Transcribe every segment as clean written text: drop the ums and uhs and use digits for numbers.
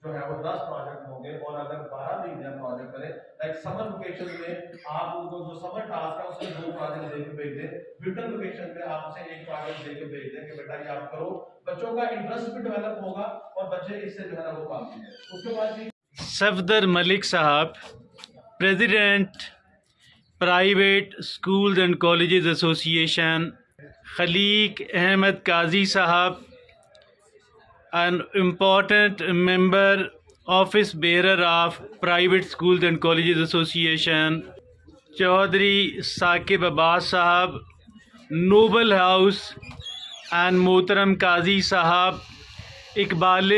जो है वो 10 प्रोजेक्ट होंगे, और अगर 12 महीने प्रोजेक्ट करें, लाइक समर वेकेशन में आप उनको जो समर टास्क है उसमें 2 प्रोजेक्ट देके भेज दें, विंटर वेकेशन में आप उसे 1 प्रोजेक्ट देके भेज दें कि बेटा ये आप करो, बच्चों का इंटरेस्ट भी डेवलप होगा और बच्चे इससे जो है वो काम करेंगे। उसके बाद सफदर मलिक साहब, president private schools and colleges association, Khaliq Ahmed Qazi साहब, an important member, office bearer of Private Schools and Colleges Association, Chaudhry Saqib Abbas Sahab, Noble House, and Mohtaram Qazi Sahab, Iqbal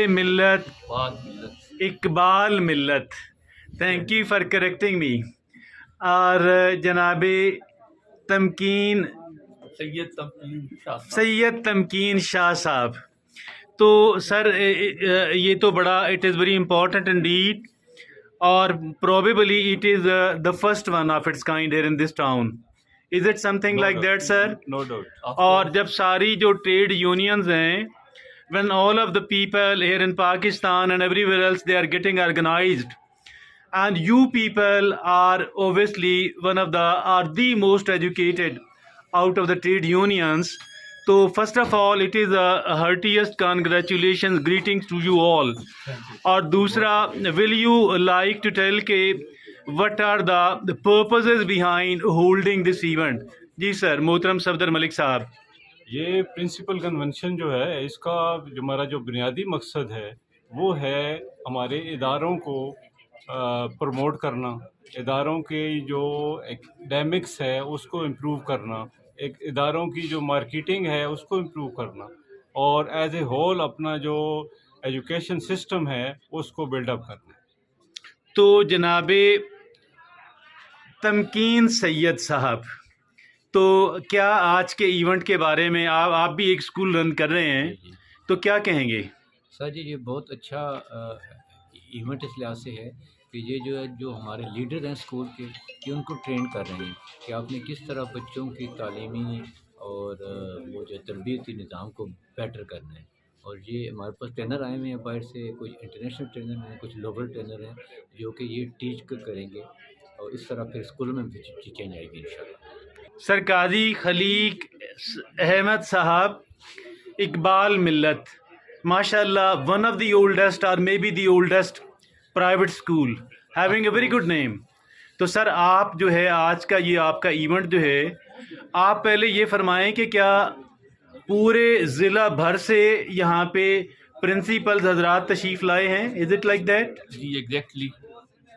Millat. Thank you for correcting me. और जनाब सैयद तमकीन शाह साहब। तो sir ये तो बड़ा, it is very important indeed, और probably it is the first one of its kind here in this town. Is it something like that sir? No doubt. और जब सारी जो ट्रेड यूनियंस हैं, when all of the people here in Pakistan and everywhere else, they are getting organized, and you people are obviously are the most educated out of the trade unions. So first of all, it is a heartiest congratulations, greetings to you all. और दूसरा, will you like to tell के what are the purposes behind holding this event? जी sir, मोहतरम सफदर मलिक साहब। ये principal convention जो है, इसका जो हमारा जो बुनियादी मकसद है वो है हमारे इदारों को प्रमोट करना, इदारों के जो एकेडमिक्स है उसको इम्प्रूव करना, एक इदारों की जो मार्केटिंग है उसको इम्प्रूव करना, और एज ए होल अपना जो एजुकेशन सिस्टम है उसको बिल्डअप करना। तो जनाबे तमकीन सैयद साहब, तो क्या आज के इवेंट के बारे में आप भी एक स्कूल रन कर रहे हैं, तो क्या कहेंगे? सर जी, ये बहुत अच्छा इवेंट इस लिहाज से है कि ये जो हमारे लीडर हैं स्कूल के, ये उनको ट्रेन कर रहे हैं कि आपने किस तरह बच्चों की तालीमी और वो जो तरबियती निज़ाम को बेटर करना है। और ये हमारे पास ट्रेनर आए हुए हैं बाहर से, कुछ इंटरनेशनल ट्रेनर हैं, कुछ लोकल ट्रेनर हैं, जो कि ये टीच करेंगे, और इस तरह फिर स्कूल में भी चेंज आएगी इंशाल्लाह। सर काजी खलीक अहमद साहब, इकबाल मिल्लत, माशाल्लाह, वन ऑफ द ओल्डेस्ट और may be the oldest private school, having a very good name. तो सर आप जो है आज का ये आपका इवेंट जो है, आप पहले ये फरमाएं कि क्या पूरे ज़िला भर से यहाँ पे प्रिंसिपल्स हजरात तशरीफ़ लाए हैं? Is it like that? जी एग्जैक्टली।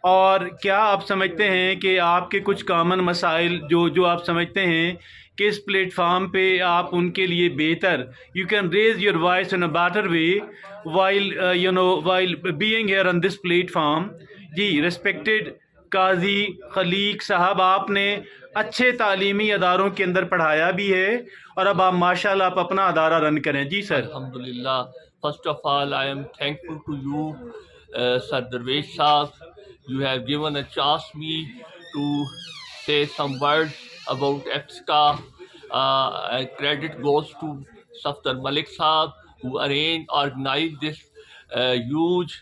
और क्या आप समझते हैं कि आपके कुछ कॉमन मसाइल जो आप समझते हैं कि इस प्लेटफार्म पे आप उनके लिए बेहतर, you can raise your voice in a better way while being here on this platform. जी रिस्पेक्टेड काजी खलीक साहब, आपने अच्छे तालीमी अदारों के अंदर पढ़ाया भी है और अब आप माशाल्लाह आप अपना अदारा रन करें। जी सर। अल्हम्दुलिल्लाह, first of all I am thankful to you sir Darvesh साहब, you have given a chance me to say some words about EPSCA. Credit goes to Safdar Malik Saab, who organized this huge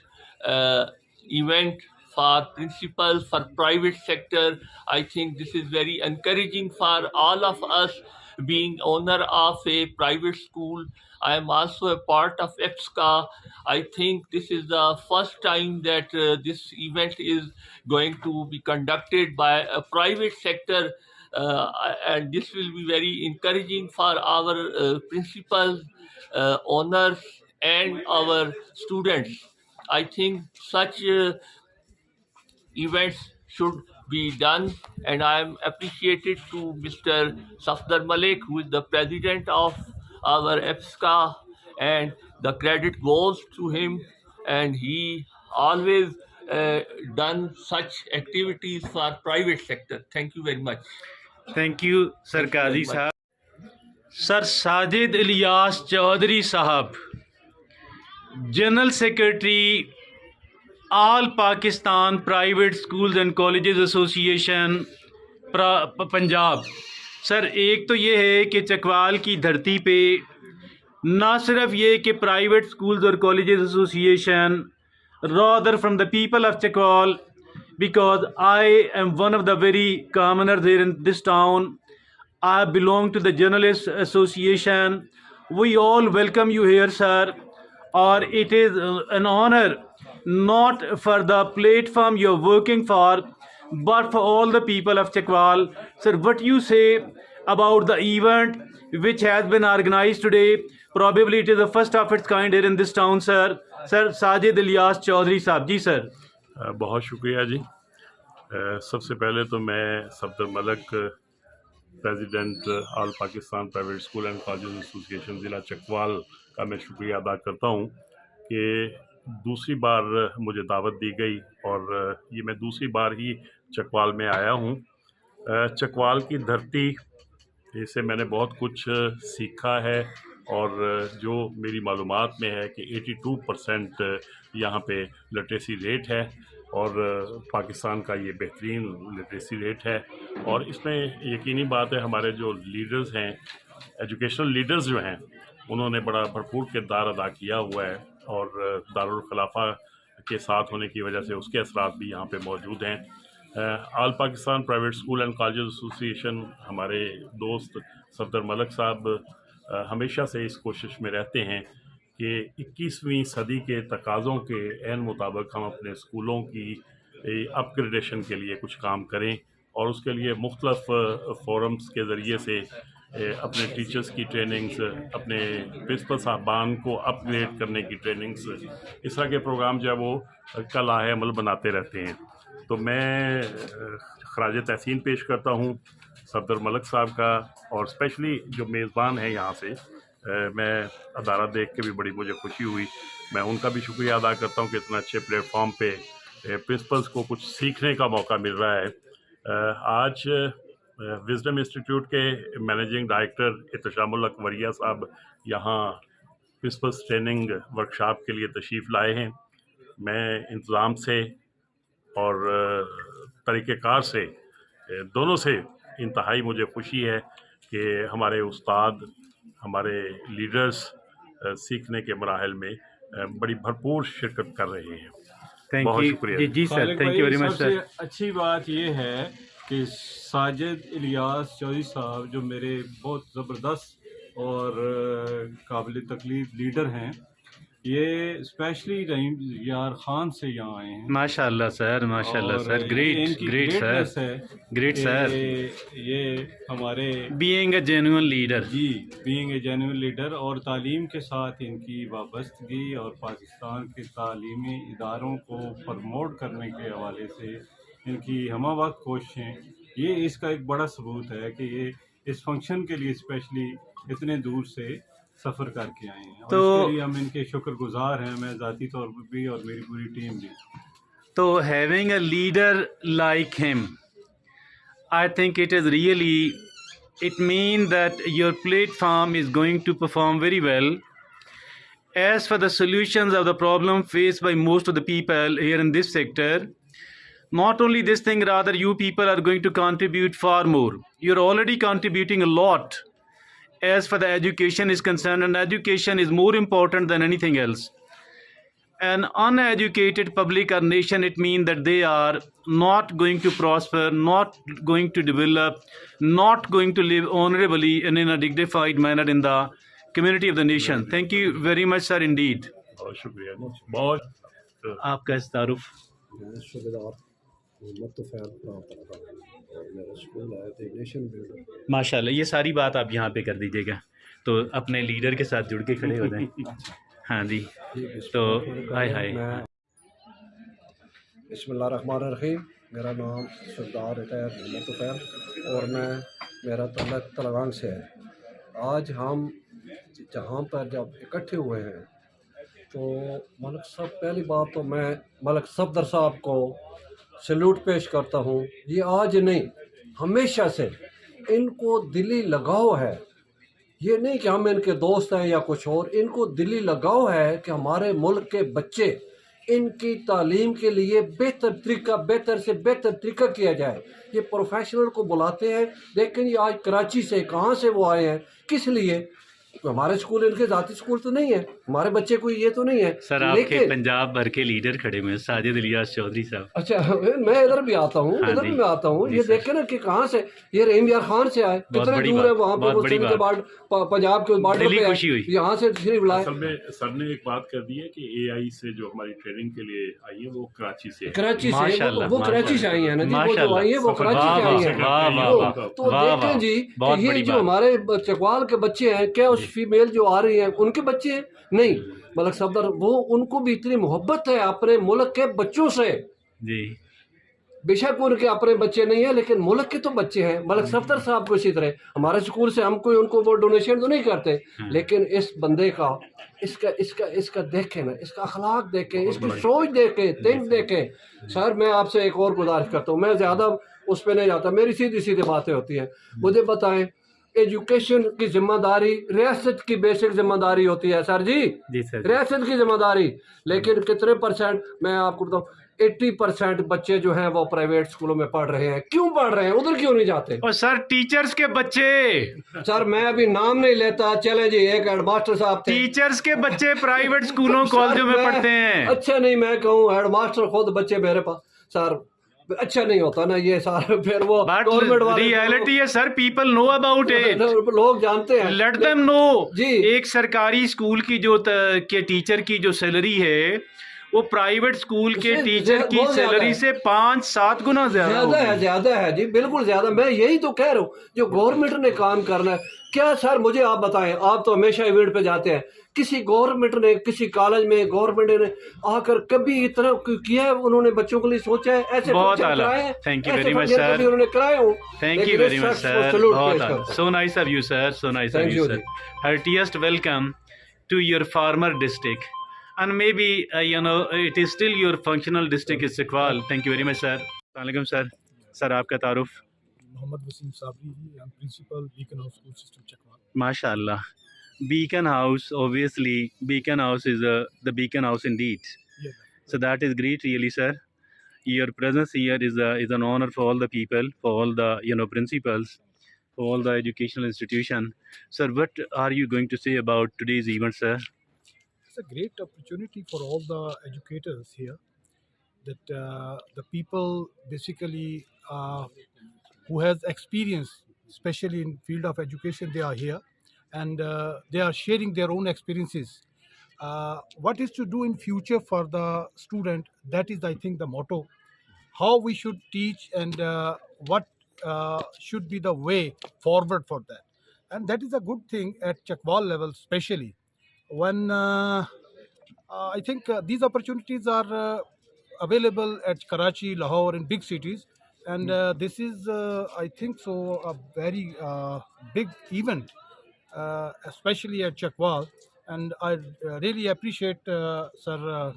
event for principals, for private sector. I think this is very encouraging for all of us, being owner of a private school. I am also a part of EPSCA. I think this is the first time that this event is going to be conducted by a private sector, and this will be very encouraging for our principals, owners, and our students. I think such events should be done, and I am appreciated to Mr. Safdar Malik, who is the president of our EPSCA, and the credit goes to him, and he always done such activities for private sector. Thank you very much. Thank you sir Qazi साहब। Sir Sajid Ilyas Chaudhry साहब, general secretary all Pakistan private schools and colleges association Punjab. Sir एक तो ये है कि चकवाल की धरती पे ना सिर्फ ये कि प्राइवेट स्कूल्स और colleges association rather from the people of Chakwal, because I am one of the very commoners here in this town. I belong to the Journalists Association. We all welcome you here, sir. Or it is an honor, not for the platform you're working for, but for all the people of Chakwal. Sir, what you say about the event which has been organized today? Probably it is the first of its kind here in this town, sir. Sir, Sajid Ilyas Chaudhary साहब जी sir. बहुत शुक्रिया जी। सबसे पहले तो मैं Safdar Malik, president all Pakistan private school and college association ज़िला चकवाल का मैं शुक्रिया अदा करता हूँ कि दूसरी बार मुझे दावत दी गई और ये मैं दूसरी बार ही चकवाल में आया हूँ। चकवाल की धरती, इससे मैंने बहुत कुछ सीखा है और जो मेरी मालूमात में है कि 82% यहाँ पे लिटरेसी रेट है और पाकिस्तान का ये बेहतरीन लिटरेसी रेट है। और इसमें यकीनी बात है हमारे जो लीडर्स हैं, एजुकेशनल लीडर्स जो हैं, उन्होंने बड़ा भरपूर किरदार अदा किया हुआ है और दारुल खिलाफा के साथ होने की वजह से उसके असरात भी यहाँ पे मौजूद हैं। All Pakistan private school and college association, हमारे दोस्त सफदर मलक साहब हमेशा से इस कोशिश में रहते हैं कि 21वीं सदी के तकाज़ों के ऐन मुताबिक हम अपने स्कूलों की अपग्रेडेशन के लिए कुछ काम करें और उसके लिए मुख्तलिफ फोरम्स के ज़रिए से अपने टीचर्स की ट्रेनिंग्स, अपने प्रिंसिपल साहबान को अपग्रेड करने की ट्रेनिंग्स, इस तरह के प्रोग्राम जो है वो का लाहे अमल बनाते रहते हैं। तो मैं खराज तहसीन पेश करता हूँ सफदर मलक साहब का, और स्पेशली जो मेज़बान है यहाँ से, मैं अदारा देख के भी बड़ी मुझे खुशी हुई। मैं उनका भी शुक्रिया अदा करता हूँ कि इतना अच्छे प्लेटफॉर्म पे प्रिंसिपल्स को कुछ सीखने का मौका मिल रहा है। आज विजडम इंस्टीट्यूट के मैनेजिंग डायरेक्टर एहतशामुल हक वरिया साहब यहाँ प्रिंसिपल्स ट्रेनिंग वर्कशॉप के लिए तशरीफ़ लाए हैं। मैं इंतज़ाम से और तरीक़ेकार से, दोनों से इंतहाई मुझे खुशी है कि हमारे उस्ताद, हमारे लीडर्स सीखने के मराहल में बड़ी भरपूर शिरकत कर रहे हैं। बहुत शुक्रिया जी sir, thank you very much sir. अच्छी बात यह है कि साजिद इलियास चौधरी साहब जो मेरे बहुत ज़बरदस्त और काबिल तकलीफ लीडर हैं, ये स्पेशली रहीम यार ख़ान से यहाँ आए हैं। माशाल्लाह सर, माशाल्लाह sir, great great sir, great sir. ये हमारे बीइंग अ जेन्युइन लीडर, जी बीइंग ए जेन्युइन लीडर और तालीम के साथ इनकी वाबस्तगी और पाकिस्तान के तालीमी इदारों को प्रमोट करने के हवाले से इनकी हमावक्त कोशिशें, ये इसका एक बड़ा सबूत है कि ये इस फंक्शन के लिए स्पेशली इतने दूर से सफ़र करके आए हैं। तो इसके लिए हम इनके शुक्रगुजार हैं, मैं ज़ाती तौर पर भी और मेरी पूरी टीम भी। तो having a leader like him, I think it is really, it means that your platform is going to perform very well. As for the solutions of the problem faced by most of the people here in this sector, not only this thing, rather you people are going to contribute far more. You're already contributing a lot as for the education is concerned, and education is more important than anything else. An uneducated public or nation, it means that they are not going to prosper, not going to develop, not going to live honorably and in a dignified manner in the community of the nation. Thank you very much sir indeed. बहुत शुक्रिया, बहुत आपका इस तारुफ। माशाल्लाह, ये सारी बात आप यहाँ पे कर दीजिएगा तो अपने लीडर के साथ जुड़ के खड़े हो जाएं। हाँ जी, तो हाय हाय। बिस्मिल्लाहिर्रहमानिर्रहीम। मेरा नाम सरदार रिटायर मोहम्मद तुफैल और मेरा तल्लक तलगान से है। आज हम जहाँ पर जब इकट्ठे हुए हैं तो मलक साहब, पहली बात तो मैं मलक सफदर साहब को सैल्यूट पेश करता हूँ। ये आज नहीं, हमेशा से इनको दिली लगाव है। ये नहीं कि हम इनके दोस्त हैं या कुछ और, इनको दिली लगाव है कि हमारे मुल्क के बच्चे, इनकी तालीम के लिए बेहतर से बेहतर तरीका किया जाए। ये प्रोफेशनल को बुलाते हैं, लेकिन ये आज कराची से, कहाँ से वो आए हैं, किस लिए? हमारे स्कूल इनके ज़ाती स्कूल तो नहीं है। हमारे बच्चे कोई ये तो नहीं है। सर आपके लेकिन पंजाब भर के लीडर खड़े हुए हैं, साजिद इलियास चौधरी साहब। अच्छा, मैं इधर भी आता हूँ, हाँ इधर जी, भी मैं आता हूँ। जी ये सर। देखे ना कि कहाँ से ये रहीम यार खान से आए, कितने बड़ी दूर है बात, वहाँ पे, बहुत वो बड़ी सिंध के बात। पंजाब के बॉर्डर दिली पे खुशी हुई। है, यहाँ से सिर्फ बुलाए। असल में सर ने एक बात कर दी है कि एआई से जो हमारी ट्रेनिंग के लिए आई है वो कराची से है। कराची से माशाल्लाह, वो कराची से आई है ना जी, वो जो माशाल्लाह। आई है वो कराची वाह से आई वाह है। वाह वाह वाह, तो वाह देखें वाह, जी बहुत कि ये बड़ी जो बात। हमारे चकवाल के बच्चे हैं, क्या उस फीमेल जो आ रही है उनके बच्चे हैं? नहीं, मलक सफदर वो, उनको भी इतनी मोहब्बत है अपने मुल्क के बच्चों से। जी बेशक उनके अपने बच्चे नहीं है, लेकिन मुल्क के तो बच्चे हैं। मलक सफदर साहब को इसी तरह हमारे स्कूल से हम कोई उनको वो डोनेशन तो नहीं करते, लेकिन इस बंदे का इसका इसका इसका देखें ना, इसका अखलाक देखें, इसकी सोच देखें, थिंक देखें। सर मैं आपसे एक और गुजारिश करता हूँ, मैं ज़्यादा उस पर नहीं जाता, मेरी सीधी सीधी बातें होती हैं। मुझे बताएं, एजुकेशन की जिम्मेदारी रियासत की बेसिक जिम्मेदारी होती है सर जी, सर। रियासत की जिम्मेदारी। लेकिन कितने परसेंट, मैं आपको बताऊं, 80% बच्चे जो हैं वो प्राइवेट स्कूलों में पढ़ रहे हैं। क्यों पढ़ रहे हैं, उधर क्यों नहीं जाते? और सर टीचर्स के बच्चे, सर मैं अभी नाम नहीं लेता, चले जी, एक हेडमास्टर साहब थे, टीचर्स के बच्चे प्राइवेट स्कूलों कॉलेजों में पढ़ते हैं। अच्छा नहीं, मैं कहूँ हेडमास्टर खुद बच्चे मेरे पास, सर अच्छा नहीं होता ना ये सारे, फिर वो बट गवर्नमेंट वाले रियलिटी है sir, people know about it, लोग जानते हैं, लेट देम नो जी। एक सरकारी स्कूल की जो के टीचर की जो सैलरी है वो प्राइवेट स्कूल के टीचर की सैलरी से 5-7 गुना ज्यादा है जी, बिल्कुल ज्यादा। मैं यही तो कह रहा हूँ, जो गवर्नमेंट ने काम करना है। क्या सर मुझे आप बताएं, आप तो हमेशा इवेंट पे जाते हैं, किसी गवर्नमेंट ने, किसी कॉलेज में गवर्नमेंट ने आकर कभी इतना किया है, उन्होंने बच्चों के लिए सोचा है? ऐसे बहुत फंक्शन आला, कराए हैं, थैंक यू ऐसे वेरी मच फंक्शन सर, कभी उन्होंने कराए हो? Thank you very much sir, बहुत so nice of you sir, so nice of you sir. Heartiest welcome to your farmer district, and maybe it is still your functional district is Chakwas. Thank you very much sir. Assalamualaikum sir. Sir आपका तारुफ? Mohammad Waseem Sabri, I am principal Beacon House school system Chakwal. माशाल्लाह, Beacon House, obviously Beacon House is the Beacon House indeed. Yeah. So that is great really sir. Your presence here is an honor for all the people, for all the principals, for all the educational institution. Sir, what are you going to say about today's event sir? It's a great opportunity for all the educators here, that the people basically who has experience, especially in field of education, they are here, and they are sharing their own experiences. What is to do in future for the student, that is I think the motto, how we should teach, and what should be the way forward for that. And that is a good thing at Chakwas level, especially when I think these opportunities are available at Karachi, Lahore, in big cities, and this is I think so a very big event, especially at Chakwas. And I really appreciate Sir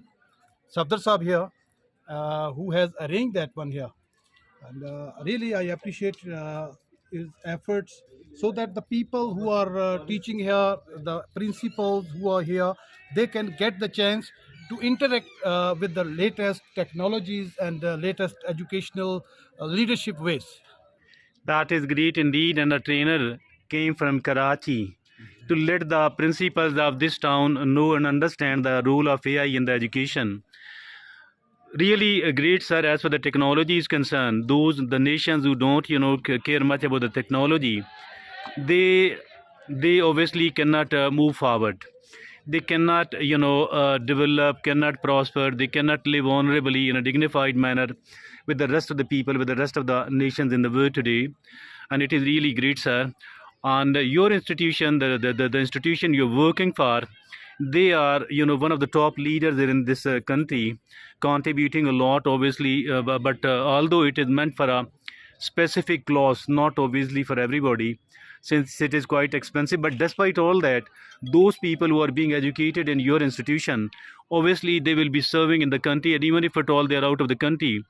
Safdar Saab here, who has arranged that one here, and really I appreciate his efforts, so that the people who are teaching here, the principals who are here, they can get the chance to interact with the latest technologies and the latest educational leadership ways. That is great indeed, and a trainer came from Karachi to let the principals of this town know and understand the role of AI in the education. Really great sir. As for the technology is concerned, the nations who don't care much about the technology, they obviously cannot move forward. They cannot develop, cannot prosper, they cannot live honorably in a dignified manner with the rest of the people, with the rest of the nations in the world today. And it is really great sir. And your institution, the institution you're working for, they are one of the top leaders in this country, contributing a lot obviously, but although it is meant for a specific class, not obviously for everybody, since it is quite expensive. But despite all that, those people who are being educated in your institution, obviously they will be serving in the country, and even if at all they are out of the country,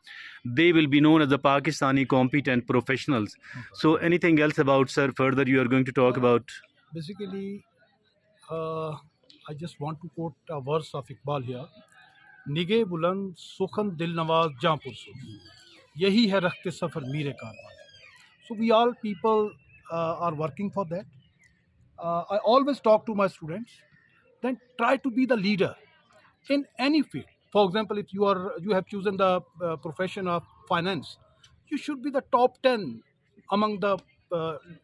they will be known as the Pakistani competent professionals. So anything else about sir further you are going to talk about? Basically, I just want to quote a verse of Iqbal here. निगे बुलंद सुखन दिल नवाज जहाँ पुरसो, यही है रखते सफ़र मीरे कारवां. So we all people are working for that. I always talk to my students then try to be the leader in any field. For example, if you have chosen the profession of finance, you should be the top 10 among the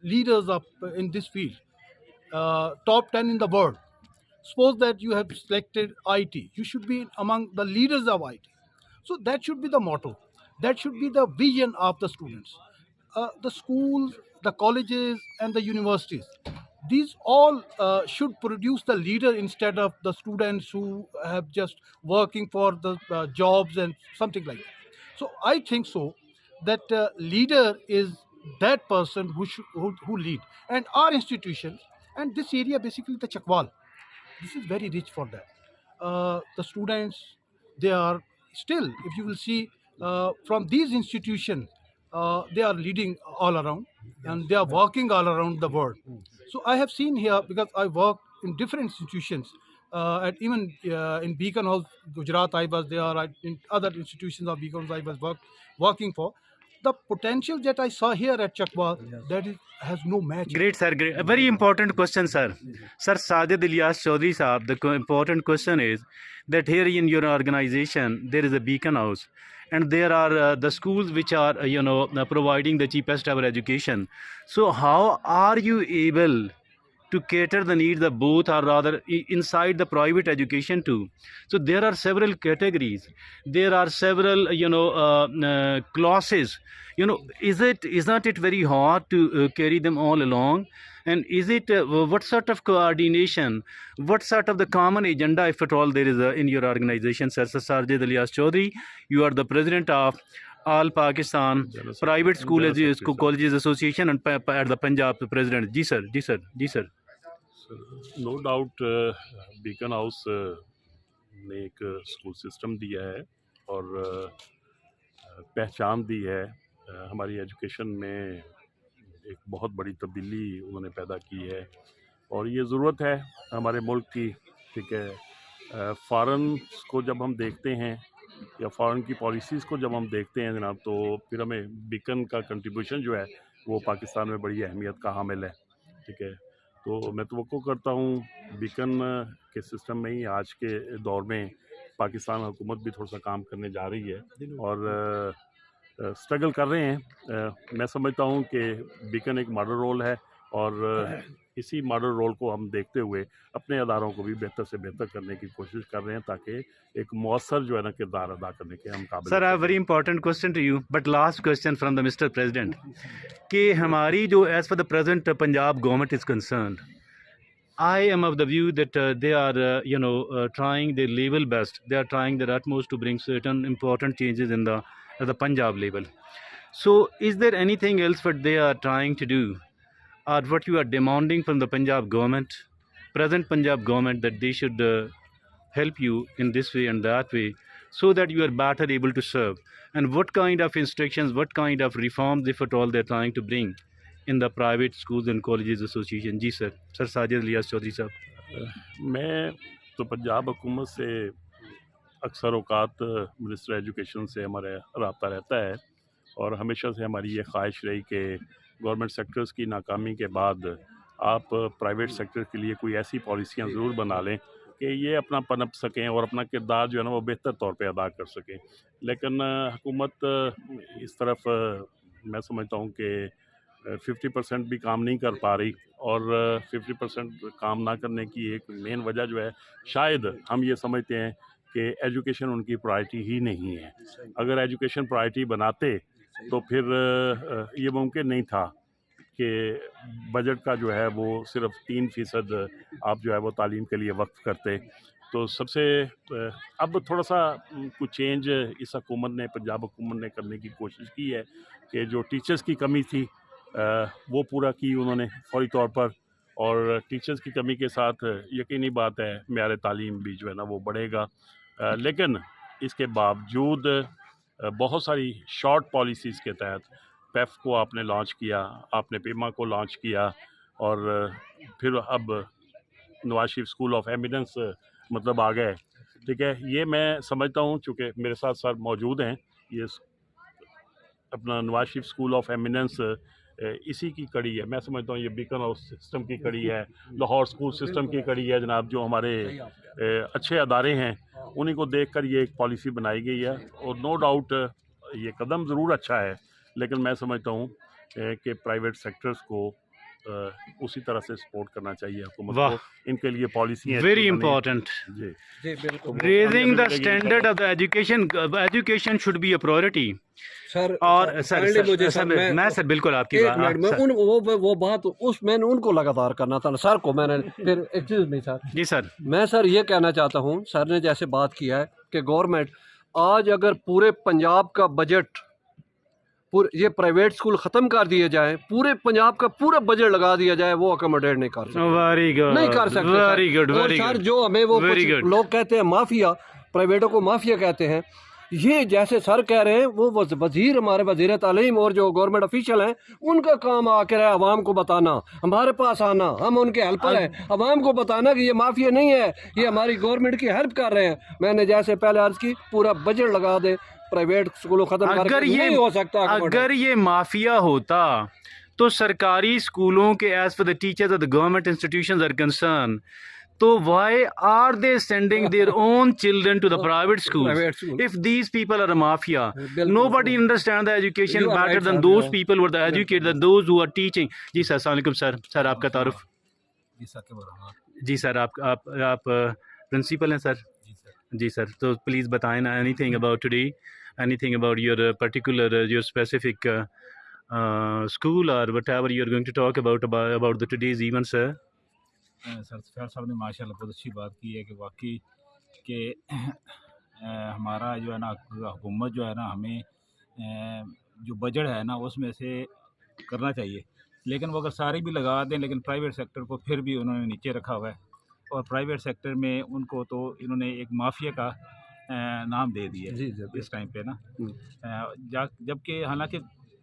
leaders of in this field, top 10 in the world. Suppose that you have selected IT, you should be among the leaders of IT. So that should be the motto. That should be the vision of the students. The schools, the colleges, and the universities, these all should produce the leader instead of the students who have just working for the jobs and something like that. So I think so that leader is that person who lead. And our institutions and this area, basically the Chakwal, this is very rich for that. The students, they are still, if you will see from these institutions, they are leading all around and they are working all around the world. So I have seen here, because I work in different institutions, and even in Beacon House, Gujarat, I was there. In other institutions of Beacon House, I was working for. The potential that I saw here at Chakwal, that is, has no match. Great, sir. Great. A very important question, sir. Sir Sajid Ilyas Chaudhary Saab, the important question is that here in your organization, there is a Beacon House. And there are the schools which are, providing the cheapest ever education. So how are you able to cater the needs of both, or rather inside the private education too? So there are several categories. There are several, classes. Isn't it very hard to carry them all along? And is it what sort of coordination, what sort of the common agenda, if at all there is in your organization? Sir Sajid Ilyas Chaudhary, you are the president of All Pakistan Private Colleges Association and at the Punjab president. Ji sir, ji sir, ji sir. No doubt Beacon House ने एक school system दिया है और पहचान दी है हमारी education में। एक बहुत बड़ी तब्दीली उन्होंने पैदा की है और ये ज़रूरत है हमारे मुल्क की। ठीक है, फ़ॉरेन को जब हम देखते हैं या फ़ॉरेन की पॉलिसीज़ को जब हम देखते हैं जनाब, तो फिर हमें बीकन का कंट्रीब्यूशन जो है वो पाकिस्तान में बड़ी अहमियत का हामिल है। ठीक है, तो मैं तवक्को करता हूँ बीकन के सिस्टम में ही आज के दौर में पाकिस्तान हुकूमत भी थोड़ा सा काम करने जा रही है और स्ट्रगल कर रहे हैं। मैं समझता हूँ कि बीकन एक मॉडल रोल है और इसी मॉडल रोल को हम देखते हुए अपने अदारों को भी बेहतर से बेहतर करने की कोशिश कर रहे हैं ताकि एक मौसर जो है ना किरदार अदा करने के हम काबिल। Sir, I very important question to you, but last question from the mister president कि हमारी जो as for the present Punjab government is concerned, I am of the view that they are trying their level best. They are trying their utmost to bring certain important changes in the Punjab level. So is there anything else what they are trying to do, or what you are demanding from the Punjab government, present Punjab government, that they should help you in this way and that way so that you are better able to serve? And what kind of instructions, what kind of reforms, if at all, they are trying to bring in the private schools and colleges association? जी sir, sir Sajid Ilyas Chaudhry sahab. मैं तो पंजाब हुकूमत से अक्सर औकात minister education से हमारा रब्ता रहता है और हमेशा से हमारी ये ख्वाहिश रही कि गवर्नमेंट सेक्टर्स की नाकामी के बाद आप प्राइवेट सेक्टर के लिए कोई ऐसी पॉलिसियाँ ज़रूर बना लें कि ये अपना पनप सकें और अपना किरदार जो है ना वो बेहतर तौर पे अदा कर सकें। लेकिन हुकूमत इस तरफ मैं समझता हूँ कि 50% भी काम नहीं कर पा रही और 50% काम ना करने की एक मेन वजह जो है शायद हम ये समझते हैं कि एजुकेशन उनकी प्रायोरिटी ही नहीं है। अगर एजुकेशन प्रायोरिटी बनाते तो फिर ये मुमकिन नहीं था कि बजट का जो है वो सिर्फ 3% आप जो है वो तालीम के लिए वक्फ करते। तो सबसे अब थोड़ा सा कुछ चेंज इस हुकूमत ने, पंजाब हुकूमत ने करने की कोशिश की है कि जो टीचर्स की कमी थी वो पूरा की उन्होंने फौरी तौर पर, और टीचर्स की कमी के साथ यकीनी बात है मेयार तालीम भी जो है ना वो बढ़ेगा। लेकिन इसके बावजूद बहुत सारी शॉर्ट पॉलिसीज़ के तहत पेफ को आपने लॉन्च किया, आपने पेमा को लॉन्च किया और फिर अब Nawaz Sharif school of eminence मतलब आ गए। ठीक है, ये मैं समझता हूँ चूँकि मेरे साथ सर मौजूद हैं, ये अपना Nawaz Sharif school of eminence इसी की कड़ी है। मैं समझता हूँ ये बीकन हाउस सिस्टम की कड़ी है, लाहौर स्कूल सिस्टम की कड़ी है जनाब। जो हमारे अच्छे अदारे हैं उन्हीं को देख कर ये एक पॉलिसी बनाई गई है, और नो डाउट ये कदम ज़रूर अच्छा है, लेकिन मैं समझता हूँ कि प्राइवेट सेक्टर्स को उसी तरह से सपोर्ट करना चाहिए हुकूमत वाह। को। इनके लिए पॉलिसी Very important. जी जी बिल्कुल Raising the standard of the education should be a priority. Sir. और सर kindly मुझे सर मैं सर बिल्कुल आपकी एक बात मिनट में सर- उन वो बात उस मैंने उनको लगातार करना था सर को मैंने फिर एक्सक्यूज मी सर। जी सर। मैं सर ये कहना चाहता हूँ, सर ने जैसे बात किया है कि गवर्नमेंट आज अगर पूरे पंजाब का बजट ये प्राइवेट स्कूल ख़त्म कर दिए जाए, पूरे पंजाब का पूरा बजट लगा दिया जाए, वो अकोमोडेट नहीं कर सकते। वेरी गुड, नहीं कर सकते सर। वेरी गुड, और वेरी सर गुड। जो हमें वो Very कुछ good. लोग कहते हैं माफिया, प्राइवेटों को माफिया कहते हैं, ये जैसे सर कह रहे हैं वो वजीर हमारे वजीर तालीम और जो गवर्नमेंट ऑफिशियल हैं उनका काम आकर है आवाम को बताना, हमारे पास आना, हम उनके हेल्पर हैं, आवाम को बताना कि ये माफिया नहीं है, ये हमारी गवर्नमेंट की हेल्प कर रहे हैं। मैंने जैसे पहले अर्ज की, पूरा बजट लगा दे, प्राइवेट स्कूलों खत्म अगर करके ये नहीं हो सकता। अगर ये माफिया होता तो सरकारी स्कूलों के as for the teachers of the government institutions are concern, तो why are they sending their own children to the private schools? If these people are a mafia, nobody understand the education You are better right, than sir, those yeah. people who are the educated, than those who are teaching. जी sir, अस्सलाम वालेकुम sir. Sir आपका तारुफ? जी sir, आप principal हैं sir? जी sir, तो प्लीज़ बताएं ना anything about today, anything about your particular your specific school or whatever you are going to talk about the today's event, sir. Sir Safyar साहब ने माशाल्लाह बहुत अच्छी बात की है कि वाकई कि हमारा जो है ना हुकूमत जो है ना हमें जो बजट है ना उसमें से करना चाहिए, लेकिन वो अगर सारी भी लगा दें लेकिन प्राइवेट सेक्टर को फिर भी उन्होंने नीचे रखा हुआ है, और प्राइवेट सेक्टर में उनको तो इन्होंने एक माफिया का नाम दे दिया जी इस टाइम पे ना। जबकि हालांकि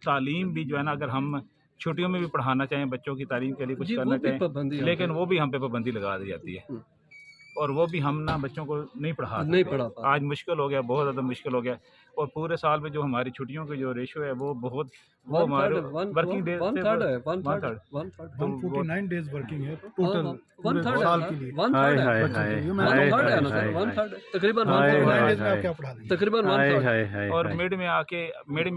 तालीम भी जो है ना अगर हम छुट्टियों में भी पढ़ाना चाहें, बच्चों की तालीम के लिए कुछ करना चाहें, लेकिन वो भी हम पे पाबंदी लगा दी जाती है, और वो भी हम ना बच्चों को नहीं पढ़ा आज मुश्किल हो गया, बहुत ज़्यादा मुश्किल हो गया। और पूरे साल में जो हमारी छुट्टियों की जो रेशो है वो बहुत वो हमारे वर्किंग डेज 149 डेज वर्किंग है टोटल पूरे साल के लिए। तकरीबन और मिड में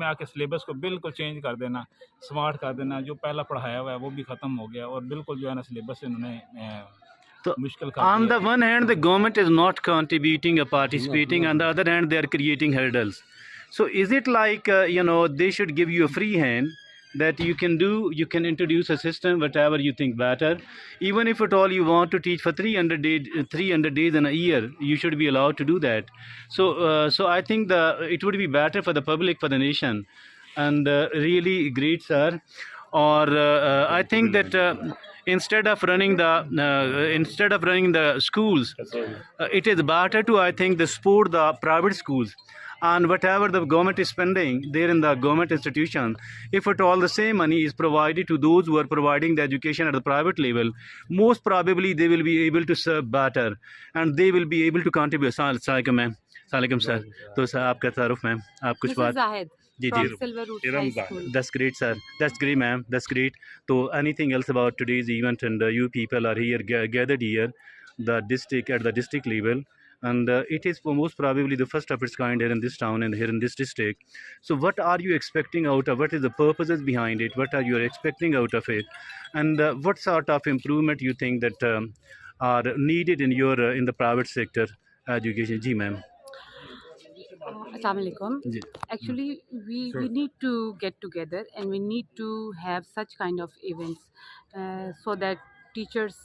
आके सिलेबस को बिल्कुल चेंज कर देना, स्मार्ट कर देना, जो पहला पढ़ाया हुआ है वो भी ख़त्म हो गया, और बिल्कुल जो है ना सिलेबस इन्होंने So, मुश्किल कर on दिया। the one hand, the government is not contributing or participating. On the other hand, they are creating hurdles. So, is it like they should give you a free hand that you can introduce a system whatever you think better, even if at all you want to teach for 300 days in a year, you should be allowed to do that. So I think it would be better for the public, for the nation, and really great, sir. Or I think that. Instead of running the schools, it is better to, I think, support the private schools, and whatever the government is spending there in the government institution, if at all the same money is provided to those who are providing the education at the private level, most probably they will be able to serve better and they will be able to contribute. Assalamualaikum ma'am. Assalamualaikum sir. तो sir आपका तारुफ ma'am, आप कुछ बात? जी जी, that's great sir, that's great ma'am, that's great. So anything else about today's event? And you people are here gathered here at the district level, and it is most probably the first of its kind here in this town and here in this district. So what are you expecting out of, what is the purposes behind it, what are you expecting out of it, and what sort of improvement you think that are needed in the private sector education? Ji ma'am. Assalamualaikum. Actually, we need to get together and we need to have such kind of events so that teachers,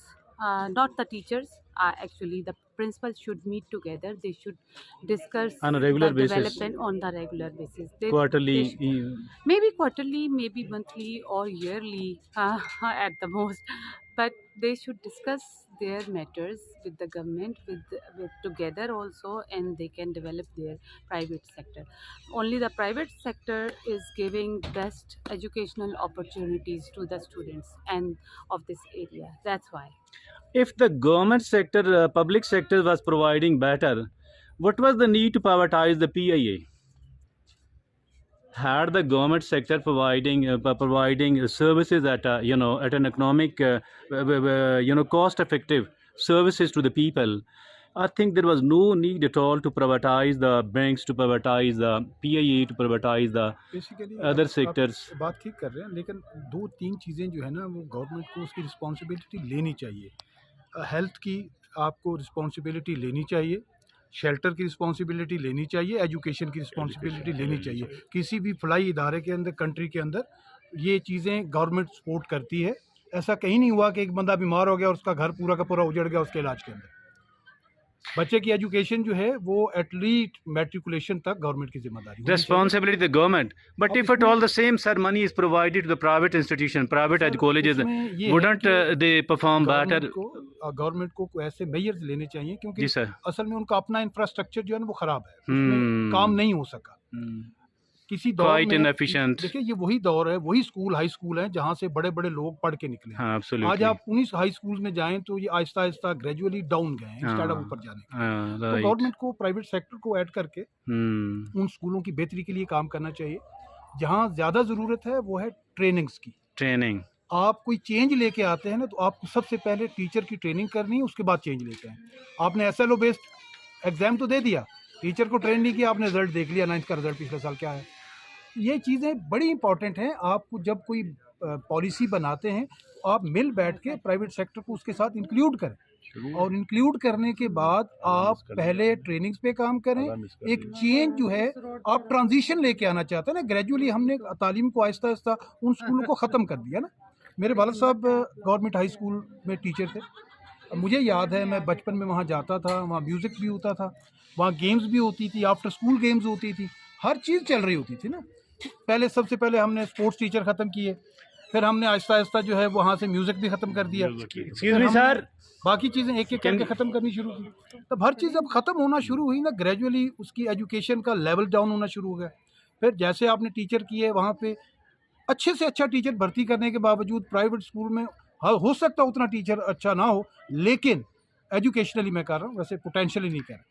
not the teachers, actually the principals should meet together. They should discuss On a regular the basis. development on the regular basis. Quarterly. Maybe quarterly, maybe monthly or yearly at the most. But they should discuss their matters with the government, with together also, and they can develop their private sector. Only the private sector is giving best educational opportunities to the students and of this area. That's why. If the government sector, public sector was providing better, what was the need to privatize the PIA? had the government sector providing services at at an economic cost effective services to the people, I think there was no need at all to privatize the banks, to privatize the PIE, to privatize the basically other sectors. बात ठीक कर रहे हैं, लेकिन दो तीन चीज़ें जो है ना वो गवर्नमेंट को उसकी रिस्पॉन्सिबिलिटी लेनी चाहिए। हेल्थ की आपको रिस्पॉन्सिबिलिटी लेनी चाहिए, शेल्टर की रिस्पॉन्सिबिलिटी लेनी चाहिए, एजुकेशन की रिस्पॉन्सिबिलिटी लेनी चाहिए। किसी भी फलाई इदारे के अंदर, कंट्री के अंदर ये चीज़ें गवर्नमेंट सपोर्ट करती है। ऐसा कहीं नहीं हुआ कि एक बंदा बीमार हो गया और उसका घर पूरा का पूरा उजड़ गया उसके इलाज के अंदर। बच्चे की एजुकेशन जो है वो एटलीस्ट मैट्रिकुलेशन तक गवर्नमेंट की जिम्मेदारी होनी चाहिए। Responsibility the government, but अब if at all the same sir money is provided to the private institution, private sir, colleges, उसमें ये है wouldn't कि they perform better? गवर्नमेंट को कोई ऐसे मेजर्स लेने चाहिए, जी क्योंकि सर। असल में उनका अपना इंफ्रास्ट्रक्चर जो है ना वो खराब है, उसमें Hmm. काम नहीं हो सका किसी दौर Quite में। inefficient. देखिए ये वही दौर है, वही स्कूल, हाई स्कूल है जहाँ से बड़े बड़े लोग पढ़ के निकले हैं। हाँ, आज absolutely. आप उन्हीं हाई स्कूल में जाएं तो ये आहिस्ता आहिस्ता ग्रेजुअली डाउन गए हैं इंस्टेड ऑफ हाँ, ऊपर जाने के। हाँ, तो right. गवर्नमेंट को प्राइवेट सेक्टर को ऐड करके Hmm. उन स्कूलों की बेहतरी के लिए काम करना चाहिए। जहाँ ज़्यादा ज़रूरत है वो है ट्रेनिंग्स की। Training. आप कोई चेंज लेके आते हैं ना तो आपको सबसे पहले टीचर की ट्रेनिंग करनी है, उसके बाद चेंज लेके आए। आपने SLO बेस्ड एग्जाम तो दे दिया, टीचर को ट्रेन नहीं किया, आपने रिजल्ट देख लिया 9th का रिजल्ट पिछले साल क्या है। ये चीज़ें बड़ी इंपॉर्टेंट हैं। आपको जब कोई पॉलिसी बनाते हैं आप मिल बैठ के प्राइवेट सेक्टर को उसके साथ इंक्लूड करें, और इंक्लूड करने के बाद आप पहले ट्रेनिंग्स पे काम करें। एक चेंज जो है आप ट्रांजिशन लेके आना चाहते हैं ना, ग्रेजुअली हमने तालीम को आहिस्ता आहिस्ता उन स्कूलों को ख़त्म कर दिया ना। मेरे वालिद साहब गवर्नमेंट हाई स्कूल में टीचर थे, मुझे याद है मैं बचपन में वहाँ जाता था, वहाँ म्यूज़िक भी होता था, वहाँ गेम्स भी होती थी, आफ्टर स्कूल गेम्स होती थी, हर चीज़ चल रही होती थी ना। पहले सबसे पहले हमने स्पोर्ट्स टीचर ख़त्म किए, फिर हमने आहिस्ता आहिस्ता जो है वहाँ से म्यूज़िक भी ख़त्म कर दिया। Excuse me, sir. बाकी चीज़ें एक एक करके ख़त्म करनी शुरू की। तब हर चीज़ जब ख़त्म होना शुरू हुई ना, ग्रेजुअली उसकी एजुकेशन का लेवल डाउन होना शुरू हो गया। फिर जैसे आपने टीचर किए, वहाँ पे अच्छे से अच्छा टीचर भर्ती करने के बावजूद प्राइवेट स्कूल में हो सकता उतना टीचर अच्छा ना हो, लेकिन एजुकेशनली मैं कर रहा हूँ, वैसे पोटेंशियली नहीं कह रहा।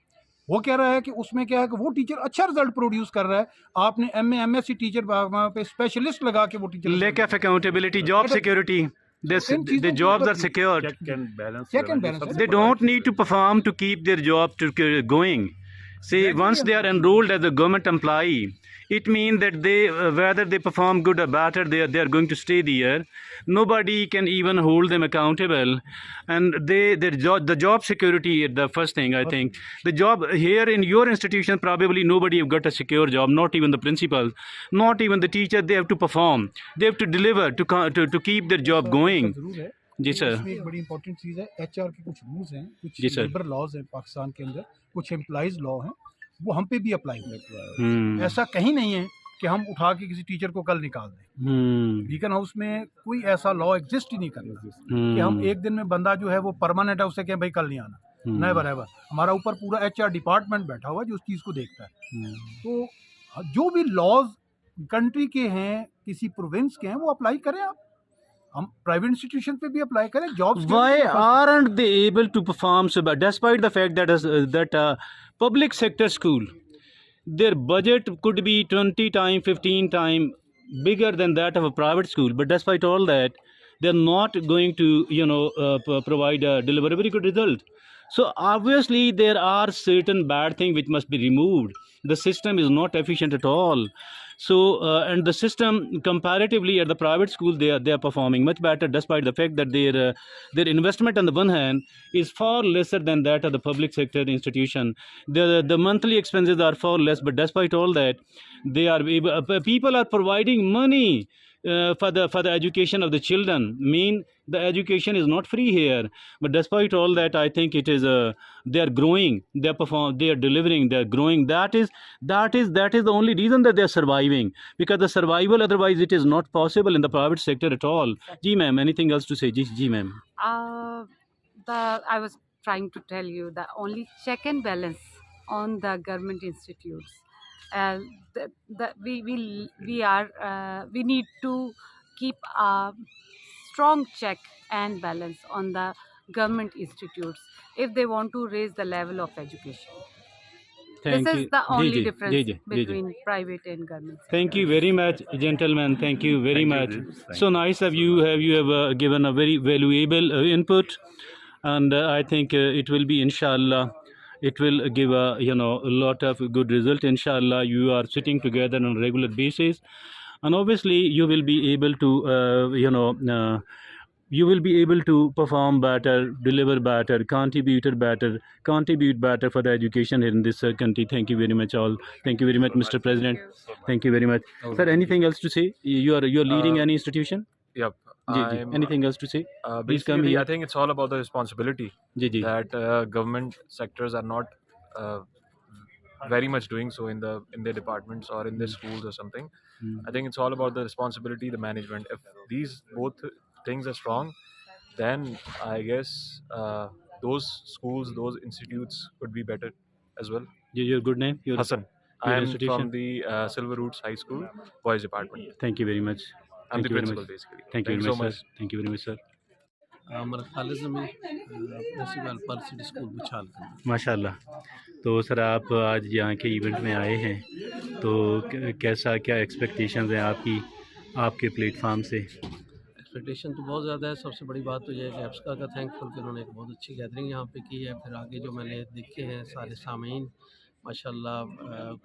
वो कह रहा है कि उसमें क्या है कि वो टीचर अच्छा रिजल्ट प्रोड्यूस कर रहा है। आपने MA MSc टीचर वहाँ पे स्पेशलिस्ट लगा के वो teacher Lack of accountability, job security. The jobs are secured. check and balance Check and करना balance. सबसे They बड़ा don't need to perform to keep their job going. See, once they are enrolled as a government employee, it means that they whether they perform good or better, they are going to stay there. Nobody can even hold them accountable, and the job security is the first thing. I think the job here in your institution, probably nobody have got a secure job, not even the principals, not even the teacher. They have to perform, they have to deliver to keep their job going. जरूर है जी sir. इसमें एक बड़ी important चीज़ है, HR के कुछ rules हैं, कुछ जी सर। लेबर लॉज हैं पाकिस्तान के अंदर, कुछ एम्प्लॉइज लॉ हैं, वो हम पे भी अप्लाई होते हैं। ऐसा कहीं नहीं है कि हम उठा के किसी टीचर को कल निकाल दें। बीकन हाउस में कोई ऐसा लॉ एग्जिस्ट ही नहीं करता कि हम एक दिन में बंदा जो है वो परमानेंट है, उससे कहें भाई कल नहीं आना, नेवर एवर। हमारा ऊपर पूरा HR डिपार्टमेंट बैठा हुआ है जो उस चीज़ को देखता है। तो जो भी लॉज कंट्री के हैं, किसी प्रोविंस के हैं, वो अप्लाई करें। आप हम प्राइवेट इंस्टीट्यूशन पे भी अप्लाई करें jobs. Why aren't they able to perform so bad, despite the fact that public sector school, their budget could be 20 times, 15 times bigger than that of a private school, but despite all that, they're not going to provide a very good result. So obviously there are certain bad things which must be removed. The system is not efficient at all. So and the system comparatively at the private school, they are performing much better, despite the fact that their investment on the one hand is far lesser than that of the public sector institution. The monthly expenses are far less, but despite all that, they are people are providing money for the education of the children. The education is not free here, but despite all that, I think it is they are growing, they are delivering, they are growing. That is the only reason that they are surviving, because the survival otherwise it is not possible in the private sector at all. Ji ma'am, anything else to say? Ji ma'am. I was trying to tell you the only check and balance on the government institutes. We need to keep a strong check and balance on the government institutes if they want to raise the level of education. Thank This is you. the only जी, difference जी. between private and government. Thank you very much, gentlemen. Thank you very Thank you, much. ji. Thank So you. nice of you. Have given a very valuable input, and I think it will be, inshallah, it will give a lot of good result. Inshallah, you are sitting together on a regular basis, and obviously you will be able to you will be able to perform better, deliver better, contribute better for the education here in this country. Thank you very much all. Thank you very much, Mr. President. Thank you very much. Sir, anything else to say? You're leading any institution? Yep. Ji. Anything else to say? Please come Basically, here. I think it's all about the responsibility Ji. that government sectors are not very much doing so in their departments or in their schools or something. I think it's all about the responsibility, the management. If these both things are strong, then I guess those schools, those institutes could be better as well. Your good name? Your Hassan. your I am institution? from the Silver Roots High School Boys Department. Thank you very much. I'm Thank the you very principal much. basically. Thank you Thank very you so much, much. sir. Thank you very much, sir. मेरा खालिद ज़मीन principal पर city school बुछाल माशाल्लाह। तो sir आप आज यहाँ के event में आए हैं, तो कैसा क्या एक्सपेक्टेशंस हैं आपके प्लेटफार्म से? एक्सपेक्टेशन तो बहुत ज़्यादा है। सबसे बड़ी बात तो यह है कि एप्सका का थैंकफुल कि उन्होंने एक बहुत अच्छी गैदरिंग यहाँ पे की है। फिर आगे जो मैंने देखे हैं सारे सामीन माशाल्लाह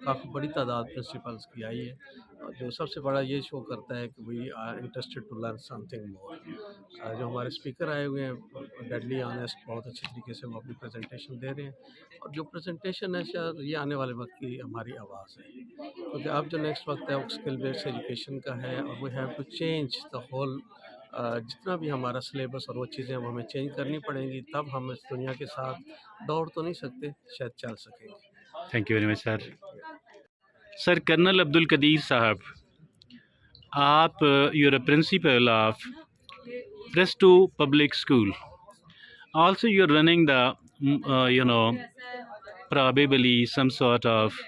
काफ़ी बड़ी तादाद प्रिंसिपल्स की आई है, और जो सबसे बड़ा ये शो करता है कि we are interested to learn something more. जो हमारे स्पीकर आए हुए हैं डेडली ऑनेस्ट, बहुत अच्छी तरीके से वो अपनी प्रेजेंटेशन दे रहे हैं, और जो प्रेजेंटेशन है शायद ये आने वाले वक्त की हमारी आवाज़ है, क्योंकि अब जो नेक्स्ट वक्त है वो स्किल बेस्ड एजुकेशन का है, और we have to change the whole जितना भी हमारा सिलेबस और वो चीज़ें वो हमें चेंज करनी पड़ेंगी, तब हम इस दुनिया के साथ दौड़ तो नहीं सकते, शायद चल सकेंगे। Thank you very much sir. Sir colonel Abdul Qadeer sahab, आप you're a principal of Presto Public School. Also, you're running the probably some sort of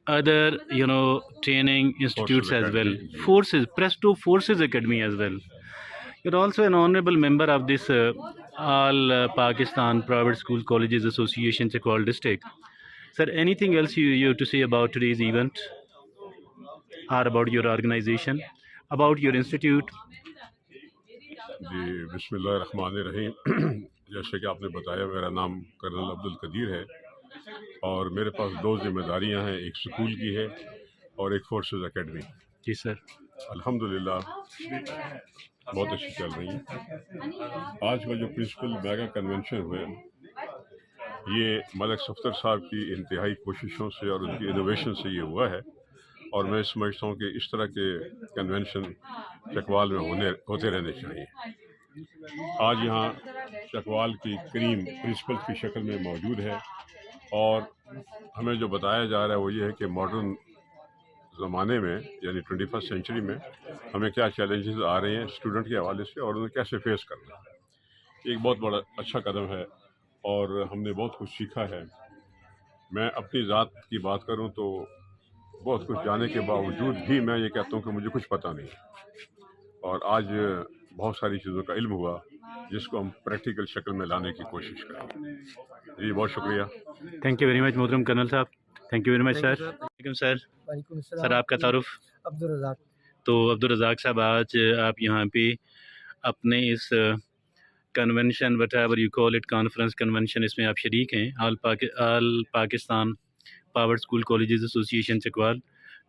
other training institutes as well. Forces, Presto Forces Academy as well. You're also an honorable member of this All Pakistan Private School Colleges Association Chakwal District. Sir, anything else you have to say about today's event, or about your organization, about your institute? जी बिस्मिल्लाहिर्रहमानिर्रहीम। जैसे कि आपने बताया, मेरा नाम colonel Abdul Qadeer है और मेरे पास दो जिम्मेदारियां हैं, एक स्कूल की है और एक फोर्सेस एकेडमी। जी सर। अल्हम्दुलिल्लाह बहुत अच्छी चल रही है। आज का जो प्रिंसिपल मेगा कन्वेंशन हुए, ये मलिक सफ्तर साहब की इंतहाई कोशिशों से और उनकी इनोवेशन से ये हुआ है, और मैं समझता हूँ कि इस तरह के कन्वेंशन चकवाल में होते रहने चाहिए। आज यहाँ चकवाल की क्रीम प्रिंसिपल की शक्ल में मौजूद है, और हमें जो बताया जा रहा है वो ये है कि मॉडर्न ज़माने में यानी 21st सेंचुरी में हमें क्या चैलेंजेस आ रहे हैं स्टूडेंट के हवाले से और उन्हें कैसे फेस करना है। एक बहुत बड़ा अच्छा कदम है और हमने बहुत कुछ सीखा है। मैं अपनी ज़ात की बात करूं तो बहुत कुछ जाने के बावजूद भी मैं ये कहता हूं कि मुझे कुछ पता नहीं, और आज बहुत सारी चीज़ों का इल्म हुआ जिसको हम प्रैक्टिकल शक्ल में लाने की कोशिश करें। जी बहुत शुक्रिया। थैंक यू वेरी मच मोहतरम कर्नल साहब। Thank you very much sir. वालेकुम सर। सर आपका तारुफ? अब्दुल रज़ाक। तो अब्दुल रज़ाक साहब, आज आप यहाँ पे अपने इस convention whatever you call it conference convention, इसमें आप शरीक हैं, all Pakistan power school colleges association Chakwal.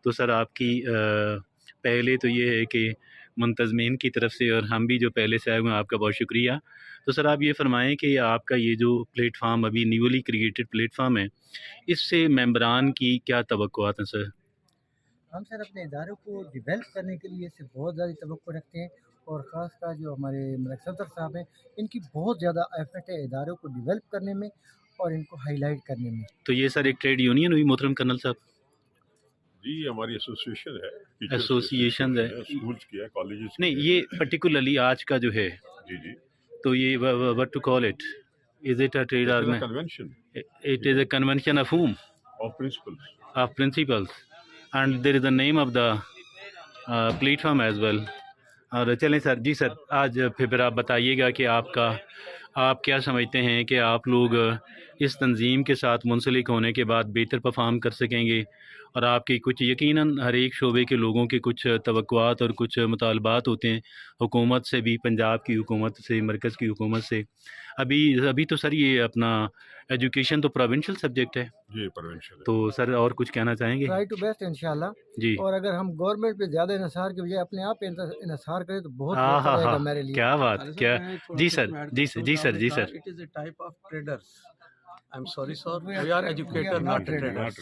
तो सर आपकी पहले तो ये है कि मुंतज़मीन की तरफ से और हम भी जो पहले से आए हुए हैं आपका बहुत शुक्रिया। तो सर आप ये फरमाएं कि आपका ये जो प्लेटफार्म अभी न्यूली क्रिएटेड प्लेटफार्म है, इससे मेंबरान की क्या तवक्कुआत हैं सर? हम सर अपने इदारों को डिवेल्प करने के लिए इससे बहुत ज़्यादा तवक्को रखते हैं, और ख़ासकर जो हमारे मलिक सफदर साहब हैं, इनकी बहुत ज़्यादा एफर्ट है इदारों को डिवेल्प करने में और इनको हाईलाइट करने में। तो ये सर एक ट्रेड यूनियन हुई मोहतरम कर्नल साहब? जी हमारी एसोसिएशन है, एसोसिएशन है, स्कूल्स की है, कॉलेजेस नहीं ये पर्टिकुलरली आज का जो है। जी जी। तो ये what to call it, is it a trade convention? It is a convention of whom? Of principals and there is the name of the platform as well। और चलें सर। जी सर, आज फिर आप बताइएगा कि आप क्या समझते हैं कि आप लोग इस तंजीम के साथ मुंसलिक होने के बाद बेहतर परफॉर्म कर सकेंगे और आपकी कुछ यकीनन हर एक शोबे के लोगों के कुछ तवक्कुआत और कुछ मुतालबात होते हैं हुकूमत से भी, पंजाब की हुकूमत से, मरकज़ की हुकूमत से। अभी तो सर ये अपना एजुकेशन तो प्रोविंशियल सब्जेक्ट है जी, प्रोविंशियल। तो सर और कुछ कहना चाहेंगे? ट्राई टू बेस्ट इंशाल्लाह जी। और अगर हम गवर्नमेंट पे ज़्यादा इन्हिसार की बजाय अपने आप पे इन्हिसार करें तो बहुत हाँ बेहतर हाँ रहेगा हाँ, मेरे लिए। क्या बात, क्या। जी सर, जी सर, जी सर, जी sir. It is a type of traders. I'm sorry, sir. We are educators, not traders.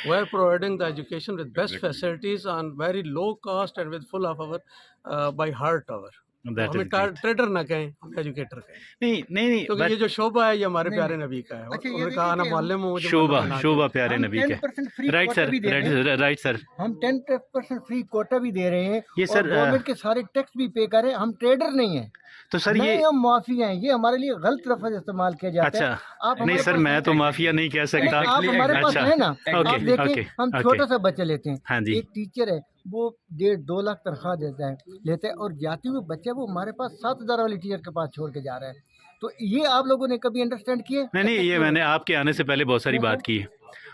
We are providing the education with best facilities on very low cost and with full of our by heart our. That हमें is great. Trader ना कहें, हम educator कहें। नहीं क्योंकि ये जो शोभा है ये हमारे नहीं, प्यारे नबी का है। अच्छा, ये उन्होंने कहा देखिए ना कि मालूम हो मुझे शोभा मालूम ना शोभा हो। प्यारे हम नबी का 10% फ्री राइट कोटा सर, भी दे रहे हैं। Right sir. हम 10% फ्री कोटा भी दे रहे हैं ये और सर, गवर्नमेंट के सारे टैक्स भी पे कर रहे हैं। हम ट्रेडर नहीं हैं तो सर नहीं, ये हम माफिया हैं। ये हमारे लिए गलत लफ्ज इस्तेमाल किया जाता अच्छा है। आप नहीं हमारे सर, पास मैं तो माफिया नहीं कह सकता। आप हमारे पास अच्छा, है ना। ओके, आप देखें ओके, हम ओके। छोटा सा बच्चा लेते हैं। हाँ जी। एक टीचर है वो 1.5-2 लाख तनख्वाह लेता है और जाते हुए बच्चा वो हमारे पास 7,000 वाली टीचर के पास छोड़ के जा रहा है। तो ये आप लोगों ने कभी अंडरस्टैंड किए? नहीं, ये मैंने आपके आने से पहले बहुत सारी बात की है।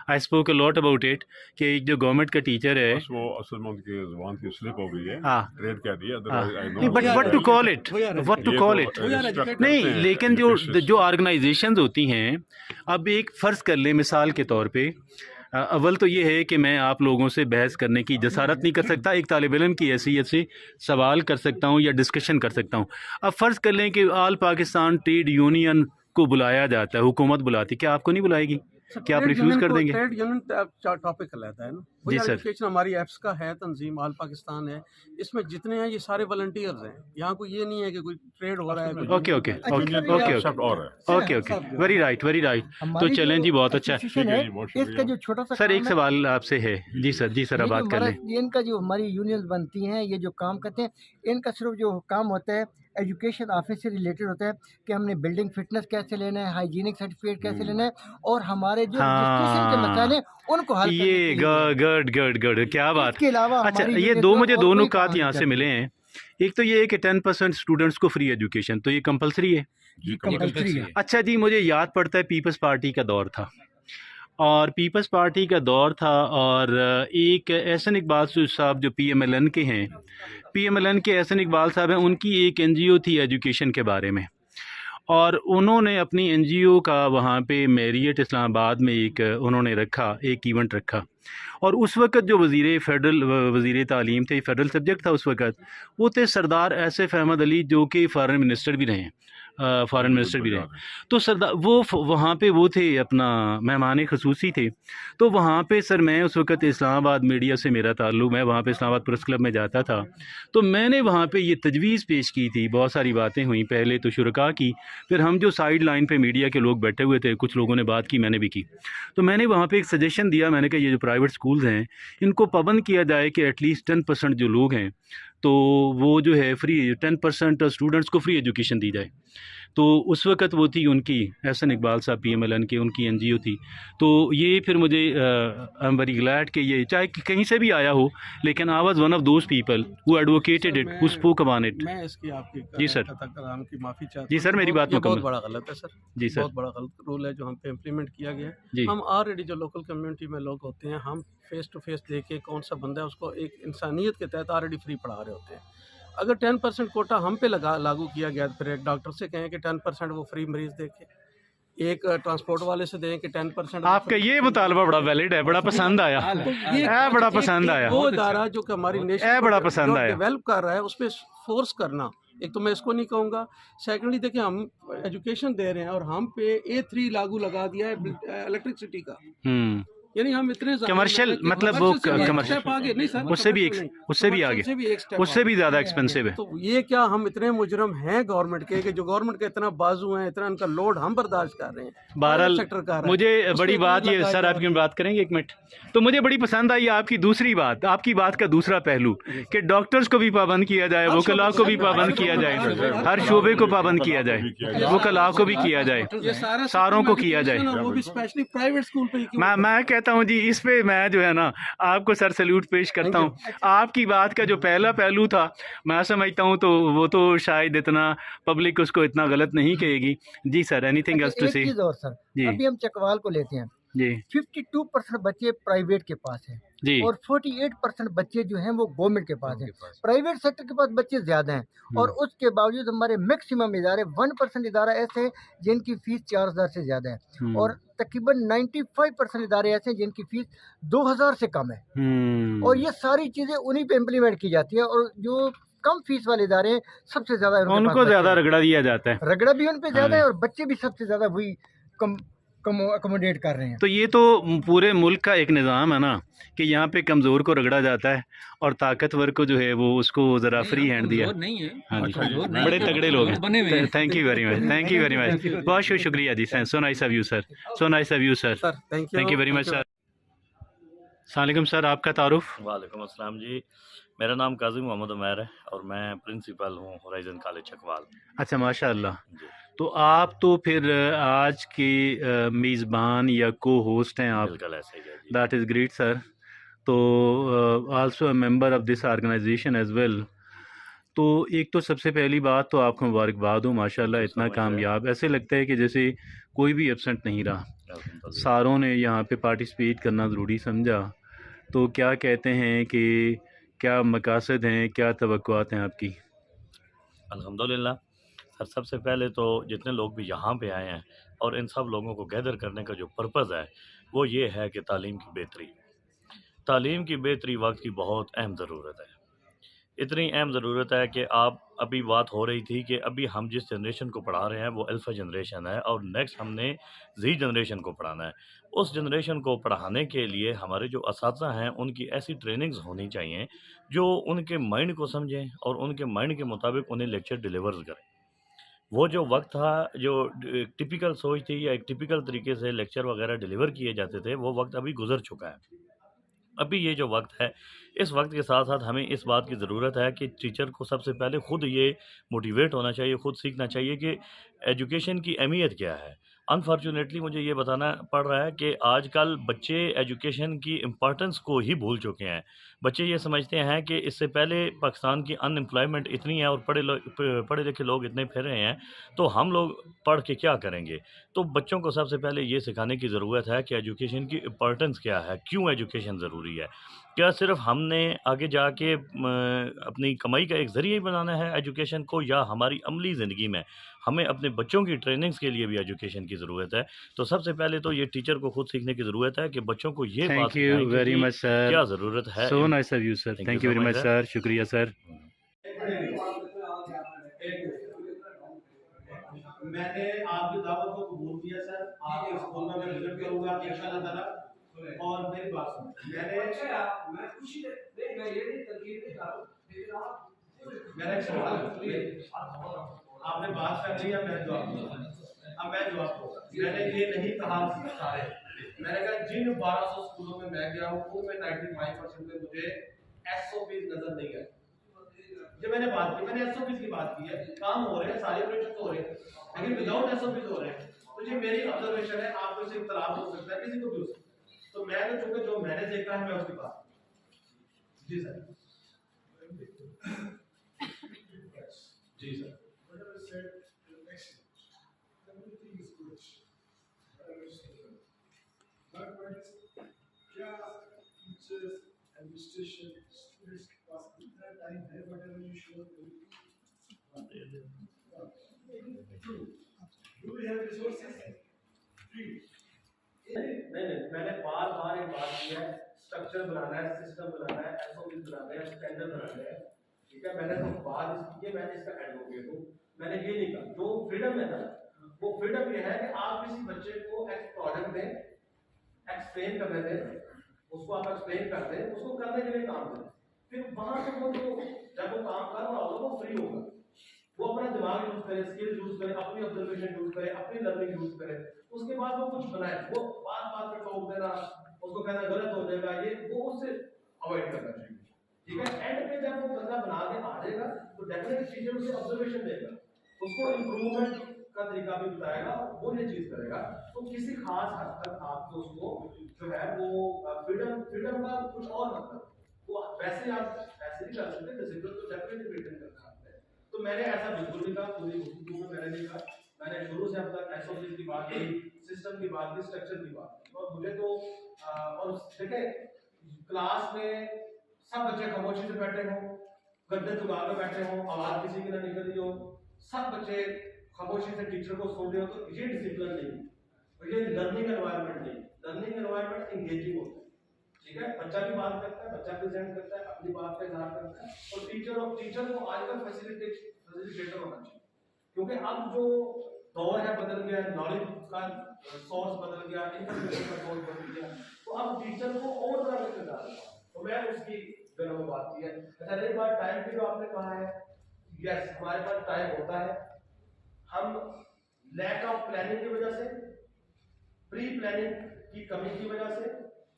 I spoke a lot about it कि एक जो गवर्नमेंट का टीचर है बस वो असल में उनकी ज़ुबान की स्लिप हो गई है। हाँ। ट्रेड कह दिया, हाँ। otherwise I know नहीं, but what to call it, what to call it. नहीं, लेकिन जो ऑर्गेनाइजेशंस होती हैं, अब एक फ़र्ज़ कर ले मिसाल के तौर पे, अव्वल तो ये है कि मैं आप लोगों से बहस करने की जसारत नहीं कर सकता, एक तालिब इल्म की हैसियत से सवाल कर सकता हूँ या डिस्कशन कर सकता हूँ। अब फ़र्ज़ कर लें कि ऑल पाकिस्तान ट्रेड यूनियन को बुलाया जाता है, हुकूमत बुलाती, क्या आपको नहीं बुलाएगी? क्या आप रिफ्यूज़ कर देंगे? ट्रेड यूनियन टॉपिक रहता है ना। जी सर। एजुकेशन हमारी एप्स का है, तंजीम ऑल पाकिस्तान है, इसमें जितने हैं ये सारे वॉलंटियर्स हैं। यहाँ कोई ये नहीं है कि कोई ट्रेड हो रहा है। Okay okay okay okay, very right, very right. तो चलें जी, बहुत अच्छा। इसका जो छोटा सा सर एक सवाल आपसे है। जी सर, आप बात कर लें। इनका जो हमारी यूनियन बनती हैं, ये जो काम करते हैं, इनका सिर्फ जो काम होता है एजुकेशन ऑफिस से रिलेटेड होता है कि हमने बिल्डिंग फिटनेस कैसे लेना है, हाइजीनिक सर्टिफिकेट कैसे लेना है और हमारे जो रजिस्ट्रेशन के मसले हैं उनको हल करने ये गुड, क्या बात। इसके अलावा अच्छा, हमारी ये यूनियन दो को मुझे और दो कोई नुकात काम यहाँ नहीं से मिले हैं। एक तो ये है कि 10% स्टूडेंट्स को फ्री एजुकेशन, तो ये कंपलसरी है। कंपल्सरी है। अच्छा जी, मुझे याद पड़ता है पीपल्स पार्टी का दौर था और एक एहसन इकबाल साहब जो PMLN के हैं, PMLN के एहसन इकबाल साहब हैं, उनकी एक NGO थी एजुकेशन के बारे में और उन्होंने अपनी NGO का वहाँ पे मैरियट इस्लामाबाद में उन्होंने एक इवेंट रखा और उस वक़्त जो वज़ीर तालीम थे, फेडरल सब्जेक्ट था उस वक़्त, वो थे सरदार आसिफ अहमद अली जो कि फॉरेन मिनिस्टर भी रहे। तो सरदार वो वहाँ पे वो थे, अपना मेहमान ख़ुसूसी थे। तो वहाँ पे सर मैं उस वक़्त इस्लामाबाद मीडिया से मेरा ताल्लुक़, मैं वहाँ पे इस्लामाबाद प्रेस क्लब में जाता था, तो मैंने वहाँ पे ये तजवीज़ पेश की थी। बहुत सारी बातें हुई, पहले तो शुरका की, फिर हम जो साइड लाइन पे मीडिया के लोग बैठे हुए थे, कुछ लोगों ने बात की, मैंने भी की। तो मैंने वहाँ पे एक सजेशन दिया, मैंने कहा ये जो प्राइवेट स्कूल्स हैं इनको पाबंद किया जाए कि एटलीस्ट 10% जो लोग हैं तो वो जो है फ्री 10% स्टूडेंट्स को फ्री एजुकेशन दी जाए। तो उस वक़्त वो थी उनकी एहसन इकबाल साहब PMLN की, उनकी NGO थी। तो ये फिर मुझे आई एम वेरी ग्लैड कि ये चाहे कहीं से भी आया हो, लेकिन I was one of those people who advocated it, who spoke about it. मैं इसकी आपकी जी सर, कलाम की माफ़ी चाहता हूं। जी सर, मेरी बात बहुत बड़ा गलत है सर। जी सर, बहुत बड़ा गलत रूल है जो हम पे इम्प्लीमेंट किया गया जी। है। हम ऑलरेडी जो लोकल कम्युनिटी में लोग होते हैं, हम फेस टू फेस देखे कौन सा बंदा है उसको एक इंसानियत के तहत ऑलरेडी फ्री पढ़ा रहे होते हैं। अगर 10% कोटा हम पे लागू किया गया, फिर एक डॉक्टर से कहें कि 10% वो फ्री मरीज देखे, एक ट्रांसपोर्ट वाले से दें कि 10%। आपका ये मुतालबा बड़ा वैलिड है, बड़ा पसंद आया, बड़ा पसंद आया। वो इदारा जो कि हमारी नेशन बड़ा पसंद आया, डेवलप कर रहा है, उस पर फोर्स करना, एक तो मैं इसको नहीं कहूँगा। सेकेंडली देखिए, हम एजुकेशन दे रहे हैं और हम पे A3 लागू लगा दिया है इलेक्ट्रिसिटी का, यानी हम इतने कमर्शियल, मतलब वो कमर्शियल उससे भी आगे, उससे भी ज़्यादा एक्सपेंसिव है। तो ये क्या हम इतने मुजरम हैं गवर्नमेंट के कि जो गवर्नमेंट के इतना बाजू हैं, इतना उनका लोड हम बर्दाश्त कर रहे हैं। बहरहाल मुझे बड़ी बात ये सर, आपकी बात करेंगे एक मिनट, तो मुझे बड़ी पसंद आई आपकी दूसरी बात, आपकी बात का दूसरा पहलू कि डॉक्टर्स को भी पाबंद किया जाए, वकला को भी पाबंद किया जाए, हर शोबे को पाबंद किया जाए, वकला को भी किया जाए, सारों को किया जाए। वो भी स्पेशली प्राइवेट स्कूल पे। मैं कहता हूँ जी, इस पे मैं जो है ना आपको सर सैल्यूट पेश करता हूँ। आपकी बात का जो पहला पहलू था मैं समझता हूँ तो वो तो शायद इतना पब्लिक उसको इतना गलत नहीं कहेगी। जी सर, एनीथिंग एल्स टू एक से? चीज़ और सर, जी अभी हम चकवाल को लेते हैं, जी 52% बच्चे प्राइवेट के पास हैं जी और 48% बच्चे जो हैं वो गवर्नमेंट के पास हैं। प्राइवेट सेक्टर के पास बच्चे ज़्यादा हैं और उसके बावजूद हमारे मैक्सिमम इदारे 1% इदारा ऐसे हैं जिनकी फ़ीस 4000 से ज़्यादा है और तकरीबन 95% इदारे ऐसे हैं जिनकी फ़ीस 2000 से कम है। और ये सारी चीज़ें उन्हीं पे इम्प्लीमेंट की जाती है और जो कम फीस वाले इदारे हैं सबसे ज़्यादा उनको ज़्यादा रगड़ा दिया जाता है। रगड़ा भी उन पे ज़्यादा है और बच्चे भी सबसे ज़्यादा वही कम अकोमोडेट कर रहे हैं। तो ये तो पूरे मुल्क का एक निज़ाम है ना कि यहाँ पे कमज़ोर को रगड़ा जाता है और ताकतवर को जो है वो उसको ज़रा फ्री हैंड दिया। नहीं है। हाँ जी, बड़े तगड़े लोग हैं। Thank you very much, thank you very much, बहुत शुक्रिया जी sir. So nice of you sir, so nice of you sir, thank you very much sir. सलाम सर, आपका तारुफ? वालेकुम अस्सलाम जी, मेरा नाम काजी मोहम्मद उमैर है और मैं प्रिंसिपल हूँ होराइजन कॉलेज चकवाल। अच्छा, माशाअल्लाह। तो आप तो फिर आज के मेज़बान या को होस्ट हैं आप? बिल्कुल ऐसे ही है जी। That is great sir. तो also a member of this organisation as well. तो एक तो सबसे पहली बात तो आपको मुबारकबाद हो, माशाल्लाह इतना कामयाब, ऐसे लगता है कि जैसे कोई भी एब्सेंट नहीं रहा, सारों ने यहाँ पे पार्टिसिपेट करना ज़रूरी समझा। तो क्या कहते हैं कि क्या मकासद हैं, क्या तवक्कुआत हैं आपकी? अल्हम्दुलिल्लाह सर, सबसे पहले तो जितने लोग भी यहाँ पे आए हैं और इन सब लोगों को गैदर करने का जो पर्पज़ है वो ये है कि तालीम की बेहतरी वक्त की बहुत अहम ज़रूरत है। इतनी अहम ज़रूरत है कि आप अभी बात हो रही थी कि अभी हम जिस जनरेशन को पढ़ा रहे हैं वो अल्फ़ा जनरेशन है और नेक्स्ट हमने ज़ी जनरेशन को पढ़ाना है। उस जनरेशन को पढ़ाने के लिए हमारे जो असातिज़ा हैं उनकी ऐसी ट्रेनिंग्स होनी चाहिए जो उनके माइंड को समझें और उनके माइंड के मुताबिक उन्हें लेक्चर डिलीवर करें। वो जो वक्त था, जो एक टिपिकल सोच थी या एक टिपिकल तरीके से लेक्चर वगैरह डिलीवर किए जाते थे, वो वक्त अभी गुजर चुका है। अभी ये जो वक्त है, इस वक्त के साथ साथ हमें इस बात की ज़रूरत है कि टीचर को सबसे पहले ख़ुद ये मोटिवेट होना चाहिए, ख़ुद सीखना चाहिए कि एजुकेशन की अहमियत क्या है। अनफॉर्चुनेटली मुझे ये बताना पड़ रहा है कि आजकल बच्चे एजुकेशन की इम्पोर्टेंस को ही भूल चुके हैं। बच्चे ये समझते हैं कि इससे पहले पाकिस्तान की अनएम्प्लॉयमेंट इतनी है और पढ़े लिखे लोग इतने फिर रहे हैं, तो हम लोग पढ़ के क्या करेंगे? तो बच्चों को सबसे पहले ये सिखाने की ज़रूरत है कि एजुकेशन की इम्पोर्टेंस क्या है, क्यों एजुकेशन ज़रूरी है। क्या सिर्फ़ हमने आगे जाके अपनी कमाई का एक ज़रिया ही बनाना है एजुकेशन को, या हमारी अमली ज़िंदगी में हमें अपने बच्चों की ट्रेनिंग्स के लिए भी एजुकेशन की ज़रूरत है। तो सबसे पहले तो ये टीचर को खुद सीखने की ज़रूरत है कि बच्चों को ये बात thank you very much sir, क्या ज़रूरत है। सो nice of you sir, thank you very much sir, शुक्रिया सर। मैंने आपकी दावत को कबूल किया सर, आपके स्कूल में मैं विजिट करूंगा इंशाअल्लाह ताला। और मेरी बात सुनो, मैं खुशी देख मैं ये नहीं तकलीफ नहीं कर रहा, मेरा एक सवाल है, आपने बात कर ली है, मैं जवाब दूंगा। अब मैं जवाब दूंगा। मैंने ये नहीं कहा सारे, मैंने कहा जिन 1200 स्कूलों में मैं गया हूँ उनमें 95% में मुझे एसओपी नजर नहीं है। जब मैंने बात की, मैंने एसओपी की बात की है, काम हो रहे हैं, सारे ऑपरेशन हो रहे हैं, लेकिन विदाउट एसओपी हो रहे हैं। तो ये मेरी ऑब्जर्वेशन है, आपको इससे इख्तिलाफ हो सकता है, किसी को भी हो सकता है। तो मैंने चूंकि जो मैंने देखा है मैं उसकी बात। जी सर, जी सर। Administration, students के पास इतना टाइम है, whatever you show, do we have resources? Free. नहीं, मैंने बार एक बात की है, स्ट्रक्चर बनाना है, सिस्टम बनाना है, एसओपी बनाना है, स्टैंडर्ड बनाना है, ठीक है। मैंने तो बात इसकी है, मैंने इसका एडवोकेट हूँ, मैंने ये नहीं कहा। जो फ्रीडम है ना, वो फ्रीडम ये है कि आप किसी बच्चे को एक प्रोडक्ट दें, एक्सप्लेन करने दें, उसको आप एक्सप्लेन कर दें, उसको करने के लिए काम दें, फिर वहां से वो जो जब वो काम कर रहा होगा वो फ्री होगा, वो अपना दिमाग यूज करे, स्किल यूज करे, अपनी ऑब्जर्वेशन यूज करे, अपनी लर्निंग यूज करे, उसके बाद वो कुछ बनाए। वो बात पे टोक देना, उसको कहना गलत हो जाएगा, ये वो उससे अवॉइड करना चाहिए, ठीक है। एंड पे जब वो बंदा बना के आ जाएगा तो डेफिनेटली टीचर उसे ऑब्जर्वेशन देगा, उसको इंप्रूवमेंट का तरीका भी बताएगा, वो ये चीज करेगा, तो किसी खास हद तक आपको उसको जो है वो फ्रीडम का कुछ और मतलब, वो वैसे आप ऐसे नहीं कर सकते, डिसिप्लिन तो डेफिनेटली मेंटेन करना है। तो मैंने ऐसा बिल्कुल नहीं कहा, पूरी गुफ्तगू में मैंने नहीं कहा, मैंने शुरू से अब तक एसओपी की बात की, सिस्टम की बात की, स्ट्रक्चर की बात की। और मुझे तो और देखें क्लास में सब बच्चे खामोशी से बैठे हों, गद्दे झुका के बैठे हों, आवाज किसी की ना निकल रही हो, सब बच्चे खामोशी से टीचर को सुन रहे हो, तो ये डिसिप्लिन नहीं, और ये लर्निंग एनवायरनमेंट नहीं। लर्निंग एनवायरनमेंट एंगेजिंग होता है, ठीक है, बच्चा भी बात करता है, बच्चा प्रेजेंट करता है, अपनी बात का इजहार करता है, और टीचर को आजकल फैसिलिटेटर होना चाहिए, क्योंकि अब जो दौर है बदल गया, नॉलेज का सोर्स बदल गया, इंफॉर्मेशन का सोर्स बदल गया, तो अब टीचर को और तरह से किरदार है। तो मैं उसकी जो है बात की है। अच्छा, रही बात टाइम की, जो आपने कहा है, यस हमारे पास टाइम होता है, हम लैक ऑफ प्लानिंग की वजह से, प्री प्लानिंग की कमी की वजह से,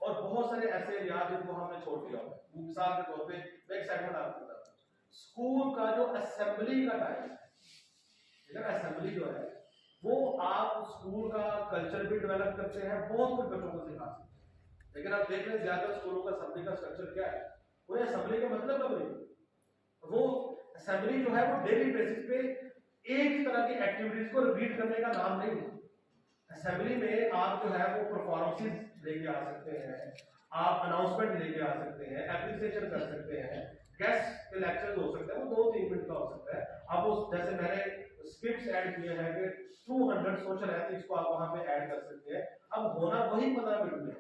और बहुत सारे ऐसे एरिया जिनको हमने छोड़ दिया। मिसाल के तौर पे मैं एक सेगमेंट आपको बताता हूं, स्कूल का जो असेंबली का टाइम है, असेंबली जो है वो आप स्कूल का कल्चर भी डेवलप करते हैं, बहुत कुछ बच्चों को सिखाते हैं, लेकिन आप देख रहे हैं ज्यादा स्कूलों का असेंबली का स्ट्रक्चर क्या है, उन्हें असेंबली का मतलब कब नहीं, वो असेंबली जो है वो डेली बेसिस पे एक ही तरह की एक्टिविटीज को रिपीट करने का नाम नहीं है। असेंबली में आप जो है वो परफॉर्मेंसेस लेके आ सकते हैं, आप अनाउंसमेंट लेके आ सकते हैं, एप्रिसिएशन कर सकते हैं, गेस्ट के लेक्चर्स हो सकते हैं, वो 2-3 मिनट का हो सकता है। आप उस जैसे मैंने स्क्रिप्ट्स ऐड किए हैं कि 200 सोशल एथिक्स को आप वहां पे ऐड कर सकते हैं, अब होना वही 15 मिनट में,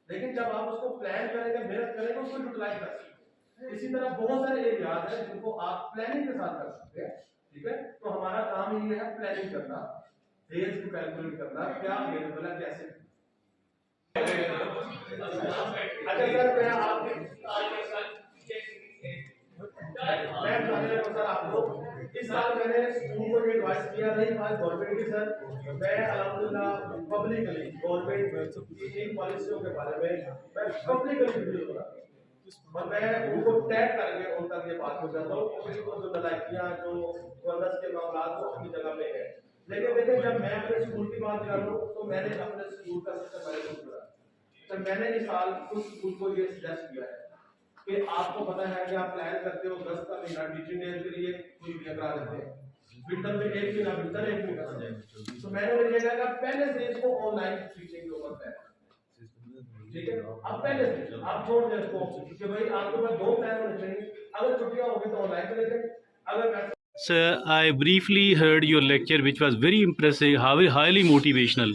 लेकिन जब आप उसको प्लान करेंगे, मेहनत करेंगे, उसको यूटिलाइज कर सकते हैं। इसी तरह बहुत सारे एरियाज हैं जिनको आप प्लानिंग के साथ कर सकते हैं, ठीक है। तो हमारा काम ही है प्लानिंग करना, डेज को कैलकुलेट करना, क्या अवेलेबल है, कैसे। अच्छा सर, मैं आपके सर आपको इस साल मैंने स्कूल को ये एडवाइस किया, नहीं आज गवर्नमेंट की सर, मैं अल्हम्दुलिल्लाह पब्लिकली गवर्नमेंट की इन पॉलिसियों के बारे में मैं पब्लिकली वीडियो बना और मैं उनको टैग करके उन तक ये बात पहुंचाता हूँ, बिल्कुल जो नलायकियां जो गवर्नेंस के मामला वो अपनी जगह पे है। लेकिन देखिए, जब मैं अपने स्कूल की बात कर रहा हूँ तो मैंने अपने स्कूल का सबसे पहले कुछ करा, तो मैंने इस साल कुछ स्कूल को ये सजेस्ट किया है कि आपको पता है कि आप प्लान करते हो 10 का महीना टीचिंग डे के लिए कोई भी करा देते हैं, विंटर में 1 महीना विंटर 1 महीना, तो मैंने ये कहा पहले से इसको ऑनलाइन टीचिंग के ऊपर है, ठीक है। अब पहले से आप छोड़ दें इसको कि भाई आपके पास 2 प्लान होने चाहिए, अगर छुट्टियां होगी तो ऑनलाइन चले जाए, अगर Sir, I briefly heard your lecture, which was very impressive, highly motivational,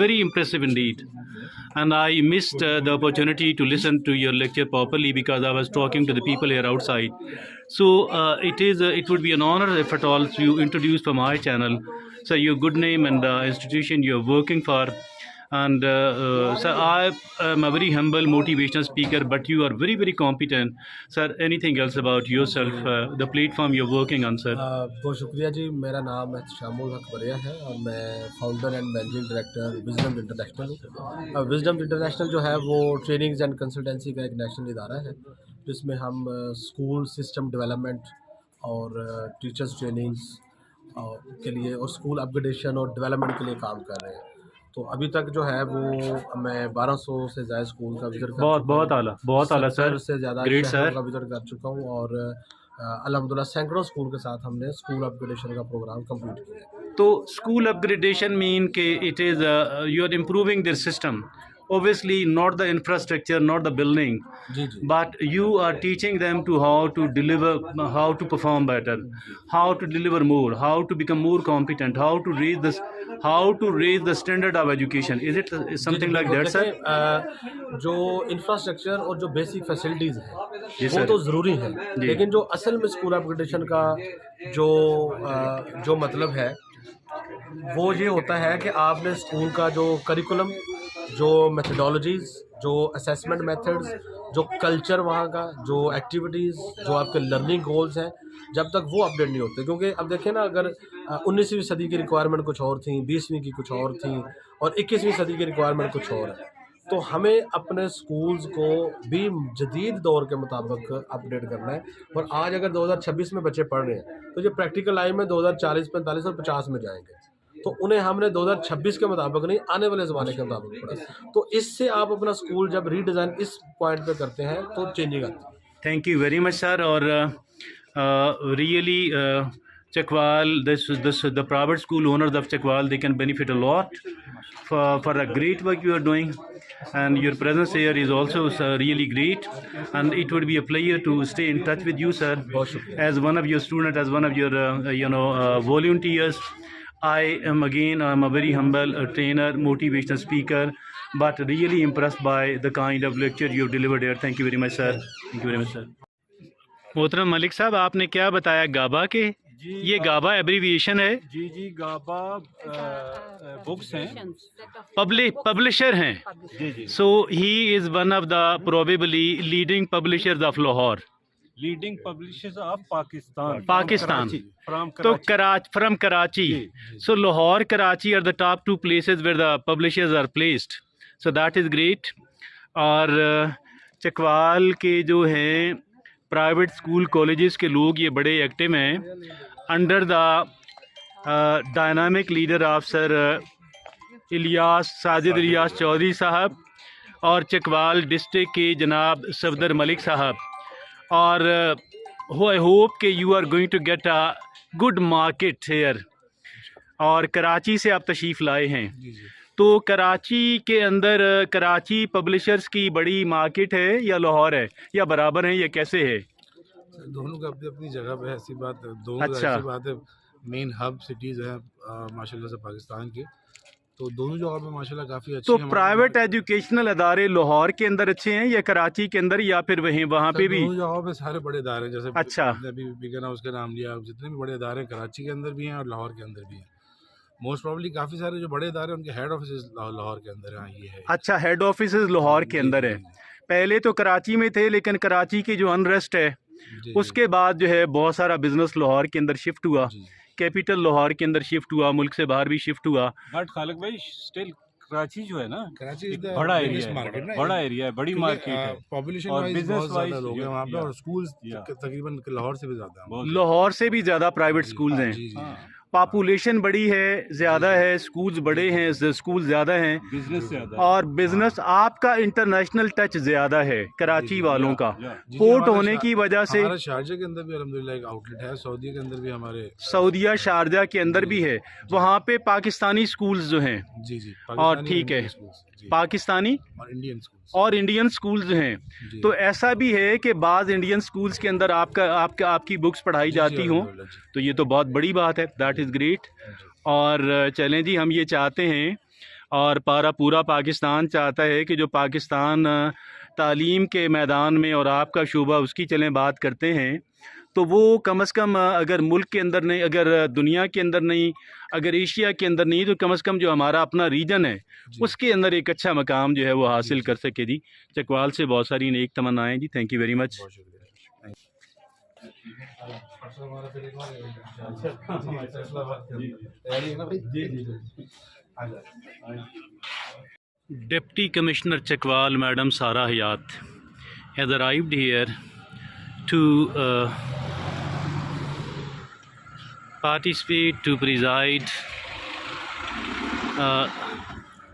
very impressive indeed. And I missed the opportunity to listen to your lecture properly because I was talking to the people here outside. So it would be an honor if at all you introduce for my channel, sir, your good name and the institution you are working for. And sir, I am a very humble motivational speaker, but you are very, very competent. Sir, anything else about yourself, the platform you're working on, sir? बहुत शुक्रिया जी, मेरा नाम शामुल हक बरिया है और मैं founder and managing director wisdom international हूँ। विजडम इंटरनेशनल जो है वो ट्रेनिंग्स एंड कंसल्टेंसी का एक नेशनल इदारा है, जिसमें हम स्कूल सिस्टम डेवलपमेंट और टीचर्स ट्रेनिंग्स के लिए और स्कूल अपग्रेडेशन और डेवलपमेंट के लिए काम कर रहे हैं। तो अभी तक जो है वो मैं 1200 से ज़्यादा स्कूल का विजिट बहुत आला सर, से ज़्यादा ग्रेट सर का विजिट कर चुका हूँ और अल्हम्दुलिल्लाह सैकड़ों स्कूल के साथ हमने स्कूल अपग्रेडेशन का प्रोग्राम कंप्लीट किया। तो स्कूल अपग्रेडेशन मीन के it is you are improving their system, obviously not the infrastructure, not the building, but you are teaching them to how to deliver, how to perform better, how to deliver more, how to become more competent, how to raise the standard of education. Is it something like that, sir? जो infrastructure और जो basic facilities हैं वो तो ज़रूरी है, लेकिन जो असल में स्कूल अपग्रेडेशन का जो मतलब है वो ये होता है कि आपने स्कूल का जो करिकुलम, जो मेथडोलॉजीज़, जो असेसमेंट मेथड्स, जो कल्चर वहाँ का, जो एक्टिविटीज़, जो आपके लर्निंग गोल्स हैं, जब तक वो अपडेट नहीं होते, क्योंकि अब देखें ना, अगर 19वीं सदी की रिक्वायरमेंट कुछ और थी, 20वीं की कुछ और थी और 21वीं सदी की रिक्वायरमेंट कुछ और है, तो हमें अपने स्कूल्स को भी जदीद दौर के मुताबिक अपडेट करना है। और आज अगर 2026 में बच्चे पढ़ रहे हैं तो ये प्रैक्टिकल लाइफ में 2040, 45 और 50 में जाएंगे। तो उन्हें हमने 2026 के मुताबिक नहीं, आने वाले ज़माने के मुताबिक पढ़ा। तो इससे आप अपना स्कूल जब रीडिज़ाइन इस पॉइंट पे करते हैं तो चेंजिंग आती है। Thank you very much sir. और really Chakwal, the private school owners of Chakwal, they can benefit a lot for the great work you are doing, and your presence here is also really great, and it would be a pleasure to stay in touch with you, sir, as one of your students, as one of your volunteers. I'm a very humble trainer, motivational speaker, but really impressed by the kind of lecture you have delivered here. Thank you very much, sir. Thank you very much, sir. मोहतरम मलिक साहब, आपने क्या बताया गाबा के? ये गाबा abbreviation है? जी गाबा books हैं, publisher हैं। जी। So he is one of the probably leading publishers of Lahore, leading publishers of Pakistan. तो from Karachi. So Lahore, Karachi are the top 2 places where the publishers are placed. So that is great. और चकवाल के जो हैं private school colleges के लोग ये बड़े active हैं under the dynamic leader of sir Sajid Ilyas Chaudhry sahab और चकवाल डिस्ट्रिक्ट के जनाब सफदर मलिक साहब। और आई होप कि you are going to get a good market here. और कराची से आप तशरीफ़ लाए हैं, तो कराची के अंदर कराची पब्लिशर्स की बड़ी मार्केट है या लाहौर है या बराबर है, या कैसे है? दोनों का अपनी अपनी जगह पे ऐसी बात, दोनों अच्छा। ऐसी बात है। मेन हब सिटीज़ हैं माशाल्लाह से पाकिस्तान के, तो दोनों जगह पे माशाल्लाह काफ़ी अच्छी तो हैं। प्राइवेट एजुकेशनल अदारे लाहौर के अंदर अच्छे हैं या कराची के अंदर, या फिर वहाँ पे भी? दोनों जगहों पे सारे बड़े इदारे हैं, जैसे अच्छा। आपने अभी बिगन हाउस का नाम लिया, जितने भी बड़े इदारे कराची के अंदर भी हैं और लाहौर के अंदर भी हैं। मोस्ट प्रॉब्ली काफ़ी सारे जो बड़े इदारे हैं उनके हेड ऑफिस लाहौर के अंदर हैं। ये है। अच्छा, हेड ऑफिस लाहौर के अंदर है। पहले तो कराची में थे, लेकिन कराची की जो अनरेस्ट है उसके बाद जो है बहुत सारा बिजनेस लाहौर के अंदर शिफ्ट हुआ, कैपिटल लाहौर के अंदर शिफ्ट हुआ, मुल्क से बाहर भी शिफ्ट हुआ। बट खालिक भाई स्टिल कराची जो है ना, कराची बड़ा एरिया है, बड़ा एरिया है, बड़ी मार्केट है, पॉपुलेशन और वाइज बिजनेस बहुत ज़्यादा वाइज लोग हैं वहाँ पे, और स्कूल्स तकरीबन लाहौर से भी ज़्यादा हैं। लाहौर से भी ज़्यादा प्राइवेट स्कूल्स हैं। पॉपुलेशन बड़ी है, ज़्यादा है, स्कूल्स बड़े हैं, स्कूल ज़्यादा हैं, बिजनेस ज़्यादा, और बिजनेस आपका इंटरनेशनल टच ज़्यादा है कराची वालों का, पोर्ट होने की वजह से। हमारा शारजा के अंदर भी अल्हम्दुलिल्लाह एक आउटलेट है, सऊदी के अंदर भी हमारे, सऊदीया शारजा के अंदर भी है, वहाँ पे पाकिस्तानी स्कूल्स जो हैं। जी और ठीक है, पाकिस्तानी और इंडियन स्कूल्स हैं। तो ऐसा भी है कि बाज़ इंडियन स्कूल्स के अंदर आपकी बुक्स पढ़ाई जाती हों, तो ये तो बहुत बड़ी बात है। That is great. और चलें जी, हम ये चाहते हैं और पूरा पाकिस्तान चाहता है कि जो पाकिस्तान तालीम के मैदान में और आपका शोबा उसकी चलें बात करते हैं, तो वो कम से कम अगर मुल्क के अंदर नहीं, अगर दुनिया के अंदर नहीं, अगर एशिया के अंदर नहीं, तो कम से कम जो हमारा अपना रीजन है उसके अंदर एक अच्छा मकाम जो है वो हासिल कर सके। जी चकवाल से बहुत सारी नेक तमन्नाएं जी। Thank you very much. Deputy Commissioner Chakwal, Madam Sara Hayat, has arrived here to participate, to preside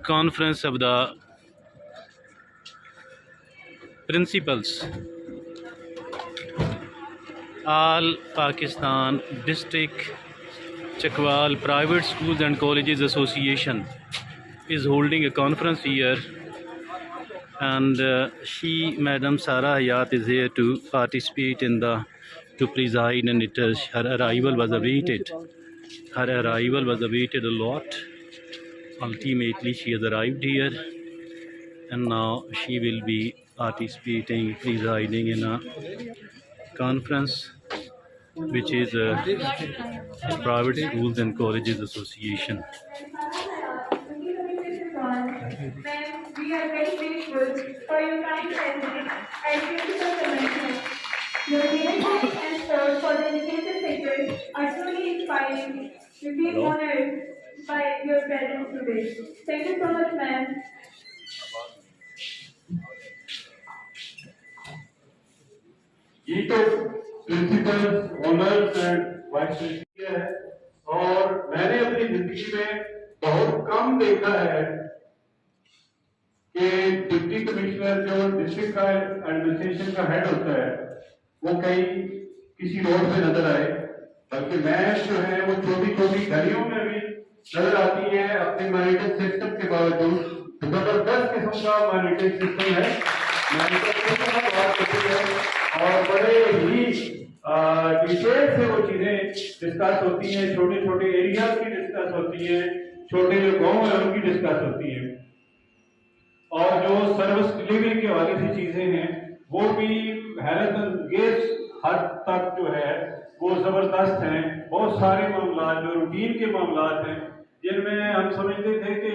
conference of the principals, All Pakistan District Chakwal Private Schools and Colleges Association is holding a conference here, and she, Madam Sara Hayat, is here to participate in to preside, and her arrival was awaited. Her arrival was awaited a lot. Ultimately, she has arrived here, and now she will be participating, presiding in a conference, which is Private Schools and Colleges Association. We are very grateful for your kind presence and critical commitment. Your leadership and serve for the education sector are truly inspiring. We feel honored by your presence today. Thank you so much, ma'am. ये तो principal, honours and vice principal है, और मैंने अपनी जिंदगी में देखा है कि डिप्टी कमिश्नर जो डिस्ट्रिक्ट का एडमिनिस्ट्रेशन का हेड होता है वो कहीं किसी रोड पे नजर आए, बल्कि मैच जो है वो छोटी छोटी गलियों में भी नजर आती है अपने मॉनिटरिंग सिस्टम के बावजूद। जबरदस्त किस्म का मॉनिटरिंग सिस्टम है, और बड़े ही डिटेल से वो चीजें डिस्कस होती हैं, छोटे छोटे एरियाज की डिस्कस होती है, छोटे जो गाँव है उनकी डिस्कस होती है, और जो सर्विस डिलीवरी के हवाले से चीजें हैं वो भी हैरत अंगेज हद तक जो है वो जबरदस्त हैं। बहुत सारे मामला जो रूटीन के मामला हैं जिनमें हम समझते थे कि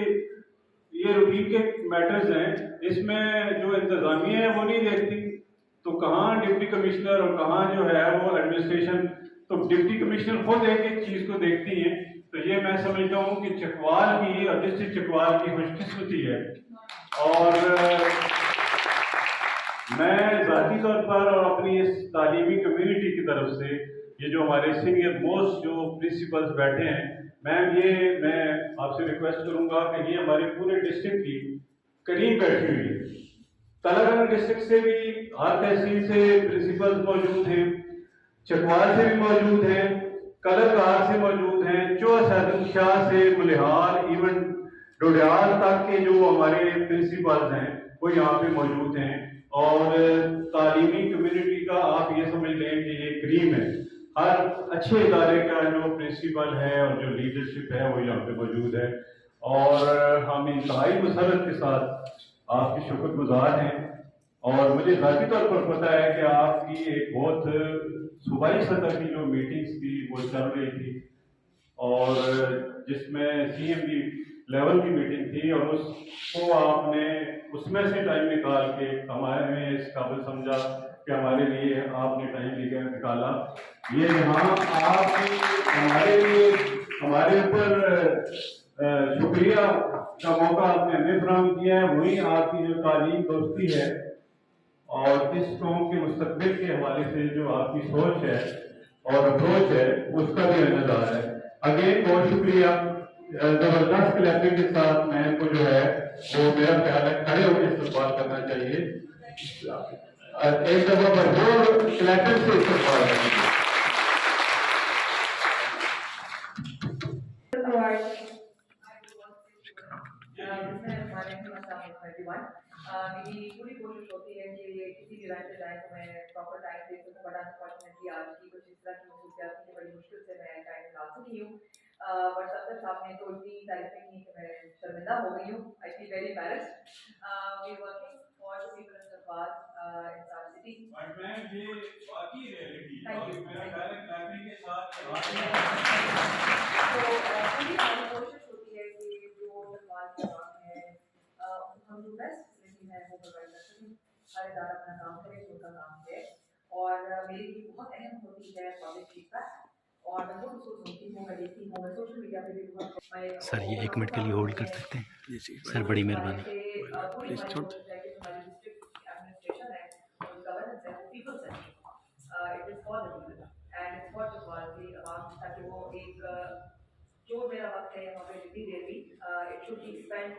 ये रूटीन के मैटर्स हैं, इसमें जो इंतजामिया है वो नहीं देखती, तो कहाँ डिप्टी कमिश्नर और कहाँ जो है वो एडमिनिस्ट्रेशन, तो डिप्टी कमिश्नर खुद एक एक चीज को देखती है। तो ये मैं समझता हूँ कि चकवाल की और डिस्ट्रिक्ट चकवाल की खुशकिस्मती है। और मैं जाती तौर पर और अपनी इस तालीमी कम्युनिटी की तरफ से ये जो हमारे सीनियर मोस्ट जो प्रिंसिपल्स बैठे हैं, मैं आपसे रिक्वेस्ट करूंगा कि ये हमारे पूरे डिस्ट्रिक्ट की करीब बैठी हुई है। तलागंज डिस्ट्रिक्ट से भी हर तहसील से प्रिंसिपल्स मौजूद हैं, चकवाल से भी मौजूद हैं, कलरगार से मौजूद हैं, चौहद शाह से मलिहाल इवन डोडियाल तक के जो हमारे प्रिंसिपल्स हैं वो यहाँ पे मौजूद हैं। और तालीमी कम्युनिटी का आप ये समझ लें कि ये क्रीम है, हर अच्छे इदारे का जो प्रिंसिपल है और जो लीडरशिप है वो यहाँ पे मौजूद है, और हम इंतहाई मसरत के साथ आपके शुक्रगुजार हैं। और मुझे ज़ाती तौर पर पता है कि आपकी एक बहुत सूबाई सतह की जो मीटिंग्स थी वो चल रही थी, और जिसमें CMD लेवल की मीटिंग थी, और उसको आपने उसमें से टाइम निकाल के हमारे में इस काबिल समझा कि हमारे लिए आपने टाइम निकाला। ये यहाँ आपकी हमारे लिए हमारे ऊपर शुक्रिया का मौका आपने हमें फराहम किया है, वही आपकी जो तालीम दोस्ती है और इस कौम के मुस्तकबिल के हवाले से जो आपकी सोच है और अप्रोच है उसका भी नजर है। अगेन बहुत शुक्रिया। जबरदस्त क्लैपिंग के साथ मैं को जो है वो मेरा ख्याल है खड़े होकर इस्तेमाल करना चाहिए, एक दफा पर जो क्लैपिंग से इस्तेमाल करना मेरी पूरी कोशिश होती है कि किसी भी इवेंट पे जाए तो मैं प्रॉपर टाइम दे सकूं, बट अनफॉर्चुनेटली आज की कुछ इस तरह की मसरूफियात थी, बड़ी मुश्किल से मैं टाइम निकाल सकी हूँ। बट सफदर साहब ने तो इतनी तारीफें की कि मैं शर्मिंदा हो गई हूँ। I feel very embarrassed. We are working for the people of Chakwal in our city. But ma'am ये वाकई रियलिटी है, थैंक यू। मेरा डायरेक्ट क्लैपिंग के साथ तो पूरी हमारी कोशिश होती है कि जो चकवाल के काम है हम जो बेस्ट फैसिलिटी है वो प्रोवाइड कर सकें। हर इदारा अपना काम करे जो उनका काम है, और मेरी भी बहुत अहम होती है पब्लिक फीडबैक, और मैं बहुत सोच होती हूँ, मैं देखती हूँ, मैं सोशल मीडिया पे भी बहुत सर ये 1 मिनट के लिए होल्ड कर सकते हैं सर, बड़ी मेहरबानी। प्लीज छोड़ हमारी डिस्ट्रिक्ट एडमिनिस्ट्रेशन है और गवर्नेंस है वो पीपल से it is for the people and it's for the quality अवाम, ताकि वो एक जो मेरा वक्त है यहाँ पे जितनी देर भी it should be spent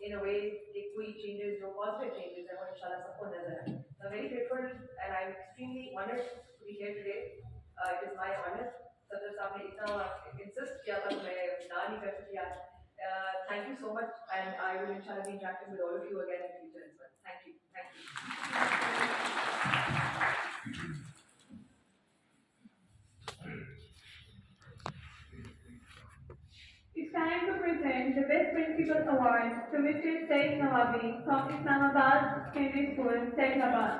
in a way एक कोई changes जो positive changes है वो इंशाल्लाह सबको नजर आए। So very grateful and I'm extremely honored to be here today. It is my honor. सदर साहब ने इतना insist किया था मैं ना नहीं कर सकी आज। Thank you so much and I will inshallah be interacting with all of you again in future as well. Thank you. Thank you. It's time to present the Best Principal Award to Mr. Said Nawabi from Islamabad Secondary School, Saidabad.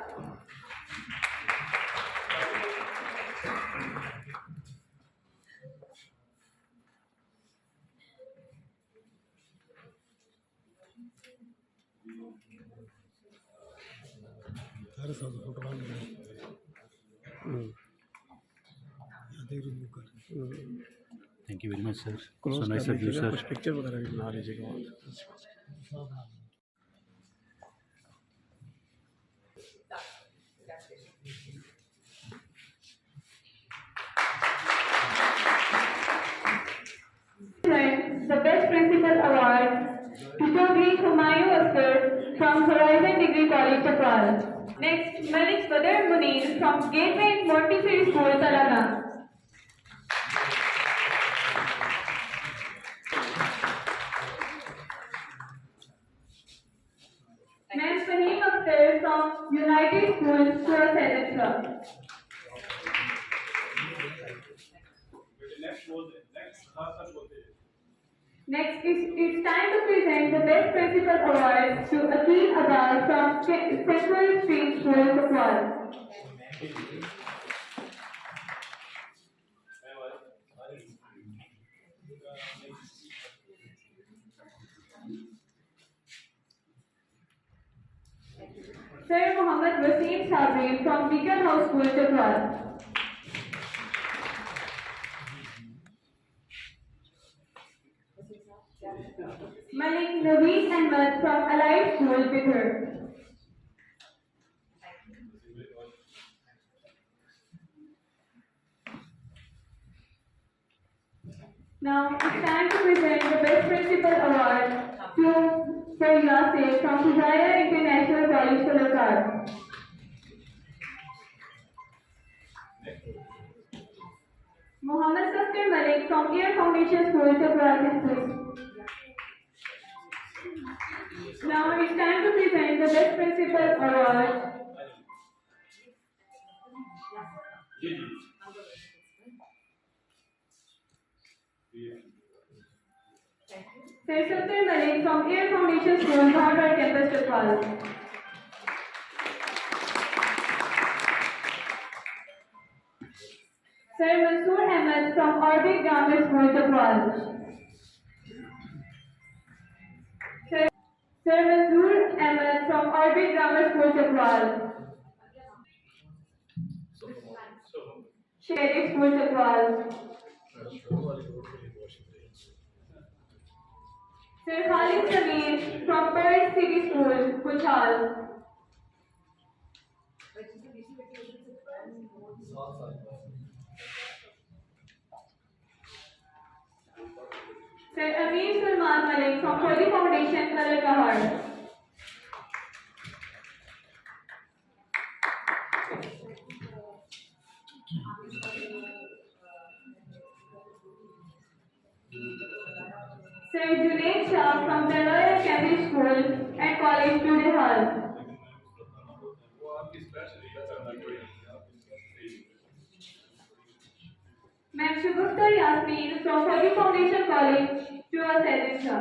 Thank you very much sir. So nice of you sir. कुछ picture वगैरह भी बना लीजिएगा। The Best Principal Award from Horizon Degree College, Chapral. Next, Malik Badr Munir from Gateway Montessori School, Telangana. Next, Fahim Akhtar from United School, Surat. Next, it's time to present the Best Principal Award to Akhil Abbas from Central Street School, Kuala. Sir Muhammad Wasim Sabri from Beacon House School, Kuala. Malik Naveed Ahmed from Allied School, Bithur. Now it's time to present the Best Principal Award to Sir Yasir from Fujairah International College, Kolkata. Mohammad Safir Malik from Air Foundation School, Chapra. Now it's time to present the Best Principal Award. Sir Safir Malik from Air Foundation School, Harvard Campus, Chapra. Sir Mansoor Ahmed from Orbit Grammar School, Chapra. Sir Mansoor Ahmed from Orbit Grammar School, Chapral. Sheriff School, Chapral. Sir Khalid Sameer from Perth City School, Kuchal. Sir Amir Sulman Malik from Holy Foundation, Kalakahar. Sir Junaid Shah from the Royal Cambridge School and College, Tudor Hall. Ma'am Shugufta Yasmin from Holy Foundation College, Tua Sedisha.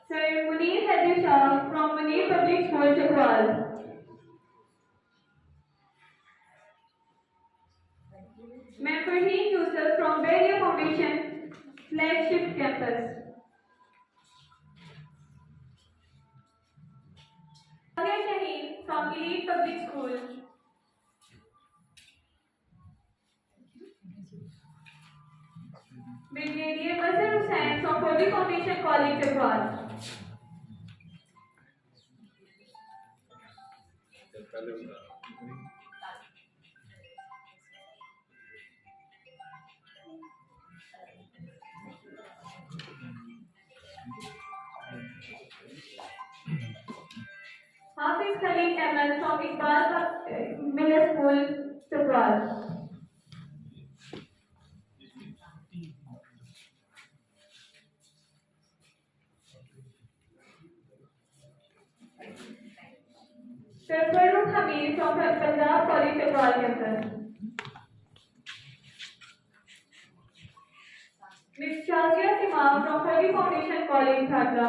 Sir Munir Hadi Shah from Munir Public School, Chakwal. Ma'am Farheen Yusuf from Beria Foundation, Flagship Campus. Shaheen from Elite Public School. Brigadier Basir Hussain from Holy Foundation College, Chakwal. Hafiz Khalid Ahmed from Iqbal Middle School, Chakwal. Sir Farooq Hamid from Punjab College, Chakwal campus. Ms. Shazia Simam from Holy Foundation College, Dhaka.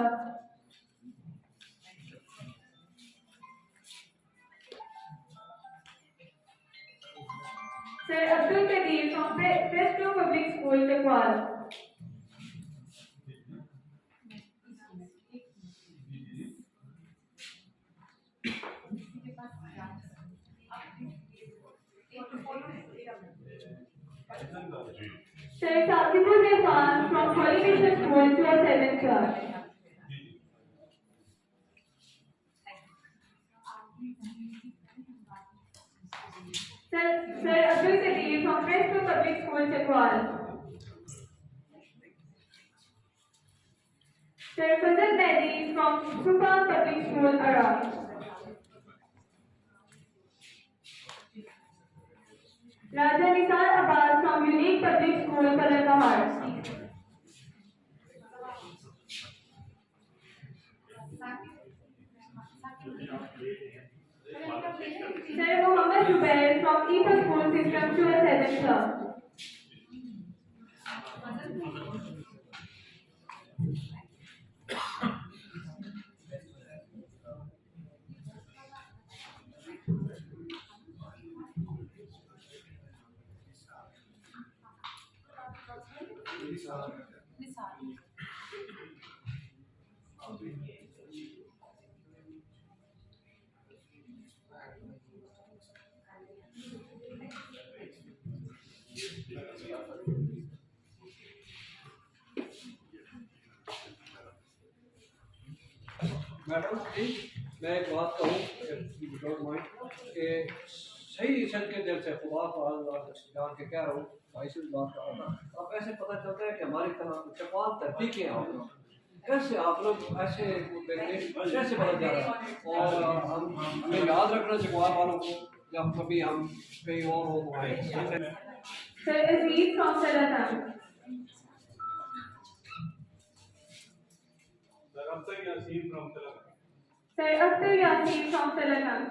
Sir Abdul Kadir from Presto Public School, Chakwal. Sir Saqibur Rahman from Holy Mission School, 7th class. Sir Abdul Kadir from Presto Public School, Chakwal. Sir Fazal Mehdi from Supal Public School, Aram. Raja Nisar Abbas from Unique Public School, Palakahar. Sir Muhammad Zubair from Eco School System to a 7th class. Madam please मैं एक बात कहूँ कि सही सच्चे दिल से खुदा को जान के कह रहा हूँ भाई से बात कर रहा हूँ अब ऐसे पता चलता है कि हमारी तरह चपाल तहकीकें हैं आप लोग कैसे आप लोग ऐसे कैसे बदल जा रहे हैं और हमें याद रखना चकवाल वालों को जब कभी हम कहीं और हो तो आए Sir Aziz from Salatam. Sir Akhtar Yasin from Salatam.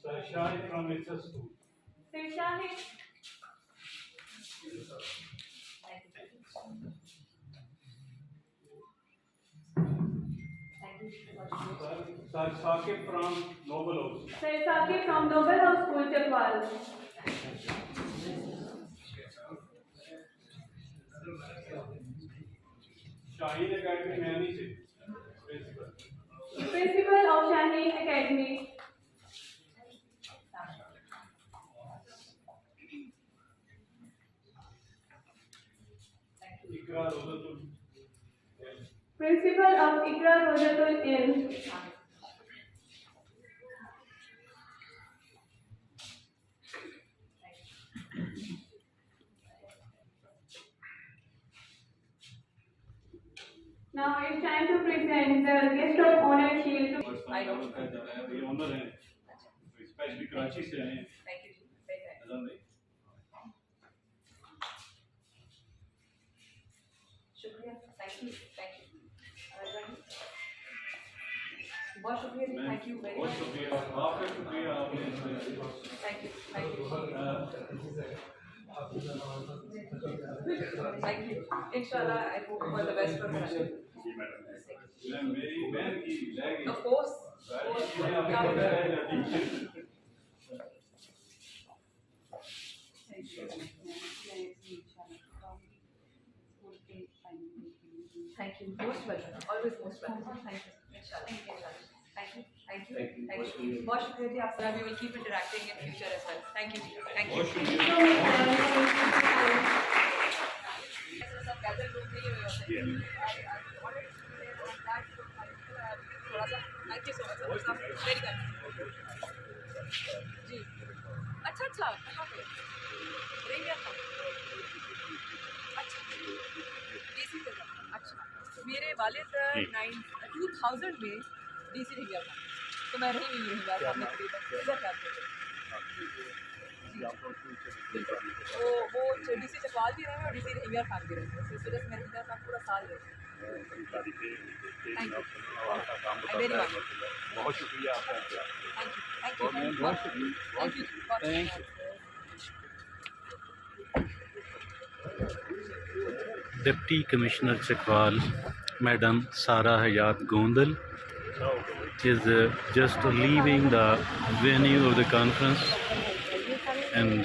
Sir Shahid from Nexus School. Sir Shahid. Sir Saqib from Noble House. Sir Saqib from Noble House School, Chakwal. Shaheen Academy Naini se. Principal. Principal of Shaheen Academy. Ikra Rozatul. Principal of Ikra Rozatul Ilm. Now it's time to present the guest of honor shield to I know. ये honour हैं. Specially Karachi से आए हैं. Thank you. Very nice. नजर नहीं. शुक्रिया. Thank you. Thank you. बहुत शुक्रिया जी. Thank you very much. बहुत शुक्रिया. आपका शुक्रिया आपने. Thank you. Thank you. Thank you. Inshallah, I hope for the best for the मेरी बहन की lag. Of course. Thank you. Most welcome. Always most welcome. Thank you. Inshallah. Thank you. Thank you. Thank you. बहुत शुक्रिया जी आपका. We will keep interacting in future as well. Thank you. Thank you. बहुत शुक्रिया. सब gather लोग नहीं हुए होते. थोड़ा सा. Thank you so much. Very good. जी. अच्छा अच्छा. कहाँ पे? रेडिया था. अच्छा. डीसी पे था. अच्छा. मेरे वालिद 2000 में डीसी रह गया था. तो मैं रही हुई हूँ यार आपने तकरीबन इधर क्या वो डीसी चकवाल भी रहे और डीसी रहीमिया खान भी रहे. इस वजह से मैं रहीमिया खान पूरा साल रहे. Very much. बहुत शुक्रिया आपका. Thank you. बहुत शुक्रिया. Thank you. Deputy Commissioner Chakwal, Madam Sara Hayat Gondal, is just leaving the venue of the conference, and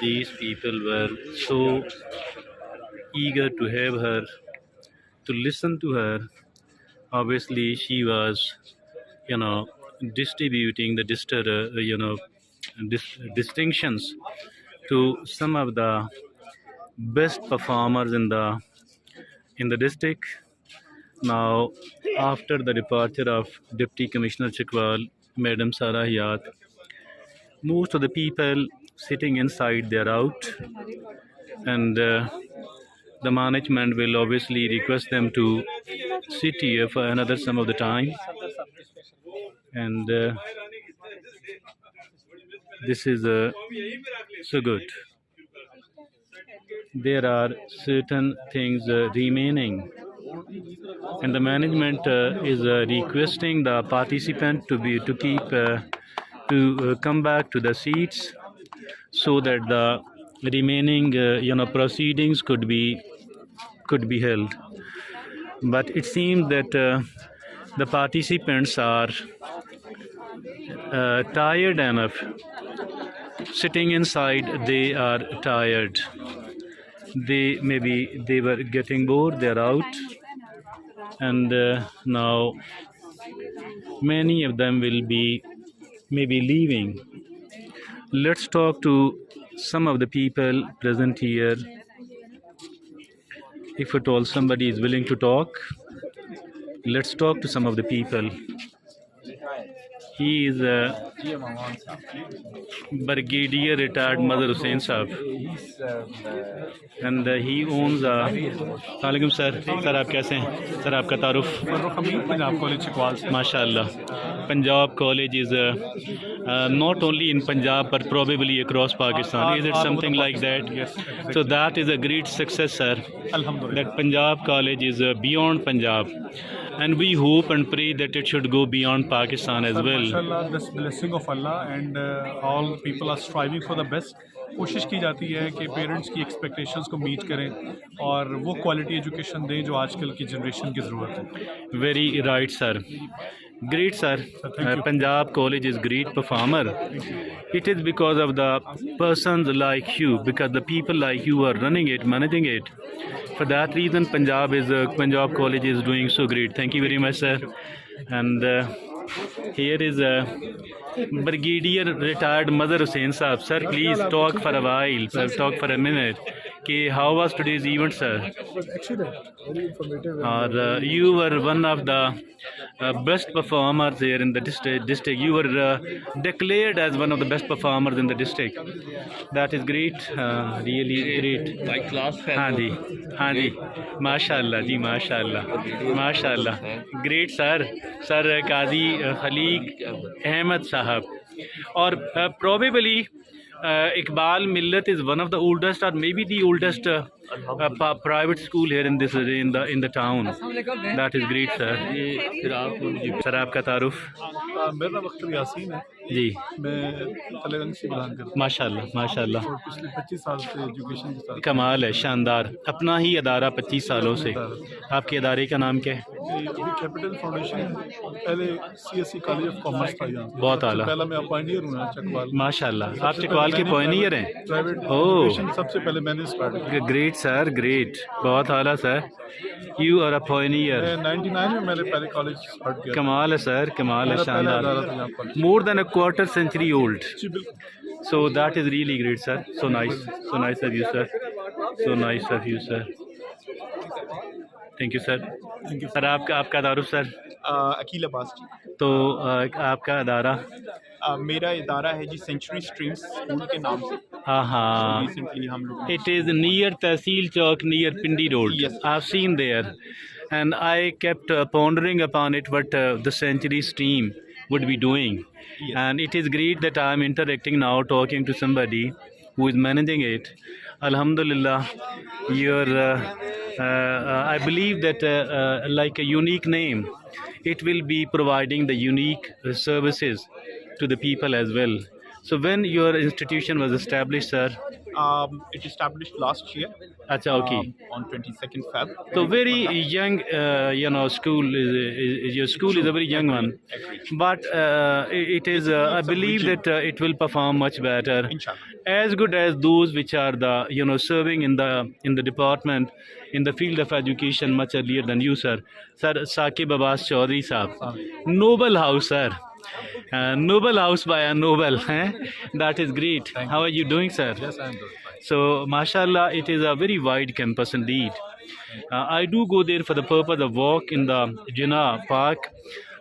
these people were so eager to have her, to listen to her. Obviously, she was, distributing the distinctions to some of the best performers in the district. Now, after the departure of Deputy Commissioner Chakwal, Madam Sara Hayat, most of the people sitting inside, they are out, and the management will obviously request them to sit here for another some of the time. And this is so good. There are certain things remaining, and the management is requesting the participant to come back to the seats, so that the remaining proceedings could be held. But it seems that the participants are tired enough. Sitting inside, they are tired. Maybe they were getting bored, they're out, and now many of them will be maybe leaving. Let's talk to some of the people present here. If at all somebody is willing to talk, let's talk to some of the people. He is Brigadier retired Mazhar Hussain Saab, and he owns Alaikum sir. Sir, आप कैसे हैं? Sir आपका तारुफ? Punjab college Chakwal से. माशाल्लाह. Punjab College is not only in Punjab but probably across Pakistan. Is it something like that? Yes. So that is a great success, sir. Alhamdulillah. That Punjab College is beyond Punjab, and we hope and pray that it should go beyond Pakistan as well. Mashallah, this blessing of Allah, and all people are striving for the best. कोशिश की जाती है कि parents की expectations को meet करें और वो क्वालिटी एजुकेशन दें जो आजकल की जनरेशन की ज़रूरत है. Very right, sir. Great, sir. Punjab College is great performer. It is because of the persons like you, because the people like you are running it, managing it. For that reason, Punjab College is doing so great. Thank you very much, sir. And here is Brigadier retired Mazhar Hussain Saab. Sir, please talk for a while. Sir, talk for a minute. How was today's event, sir? It was excellent, very informative. You were one of the best performers here in the district. You were declared as one of the best performers in the district. That is great, really great. My class fellow. हाँ जी, माशाल्लाह जी, माशाल्लाह, माशाल्लाह. Great, sir. Sir Qazi Khaliq Ahmed Sahab. Or probably Iqbal Millat is one of the oldest, or maybe the oldest private school here in the town. That is great, sir. Sir, आपका तारुफ? मेरा नाम अख्तर यासीन है जी. मैं तलेगंज से belong करता हूँ. माशाल्लाह, माशाल्लाह. और पिछले 25 साल से एजुकेशन के साथ. कमाल है, शानदार. अपना ही अदारा 25 सालों से. आपके अदारे का नाम क्या है? Capital foundation. पहले CSE कॉलेज ऑफ कॉमर्स था यहाँ. बहुत आला. पहला मैं अपॉइंटियर हूँ चकवाल. माशाल्लाह. आप चकवाल के पॉइनियर हैं? प्राइवेट ओह, सबसे पहले मैंने स्टार्ट किया. Great sir, great. बहुत आला sir. You are a pioneer. 99 में मैंने पहले कॉलेज स्टार्ट किया. कमाल है सर, कमाल है, शानदार. More than a quarter century old. So that is really great, sir. So nice of you, sir. So nice of you, sir. Thank you, sir. Sir आपका तारुफ सर? अकील अब्बास जी. तो आपका अदारा? मेरा इदारा है जी सेंचुरी स्ट्रीम्स स्कूल के नाम से. हाँ. Recently हम लोग. It is near Tehsil Chowk, near Pindi Road. Yes. I've seen there, and I kept pondering upon it what the Centuries team would be doing. Yes. And it is great that I'm interacting now, talking to somebody who is managing it. Alhamdulillah, I believe that like a unique name, it will be providing the unique services to the people as well. So when your institution was established, sir? It established last year. Acha, okay. On 22nd Feb. So very young, school is your school is a very young one, but it is. I believe that it will perform much better, as good as those which are the serving in the department, in the field of education much earlier than you, sir. Sir Saqib Abbas Chaudhry Saab, noble house, sir. Noble house by a noble. That is great. How are you doing, sir? Yes, I am good. So, mashallah, it is a very wide campus indeed. I do go there for the purpose of walk in the Jinnah Park,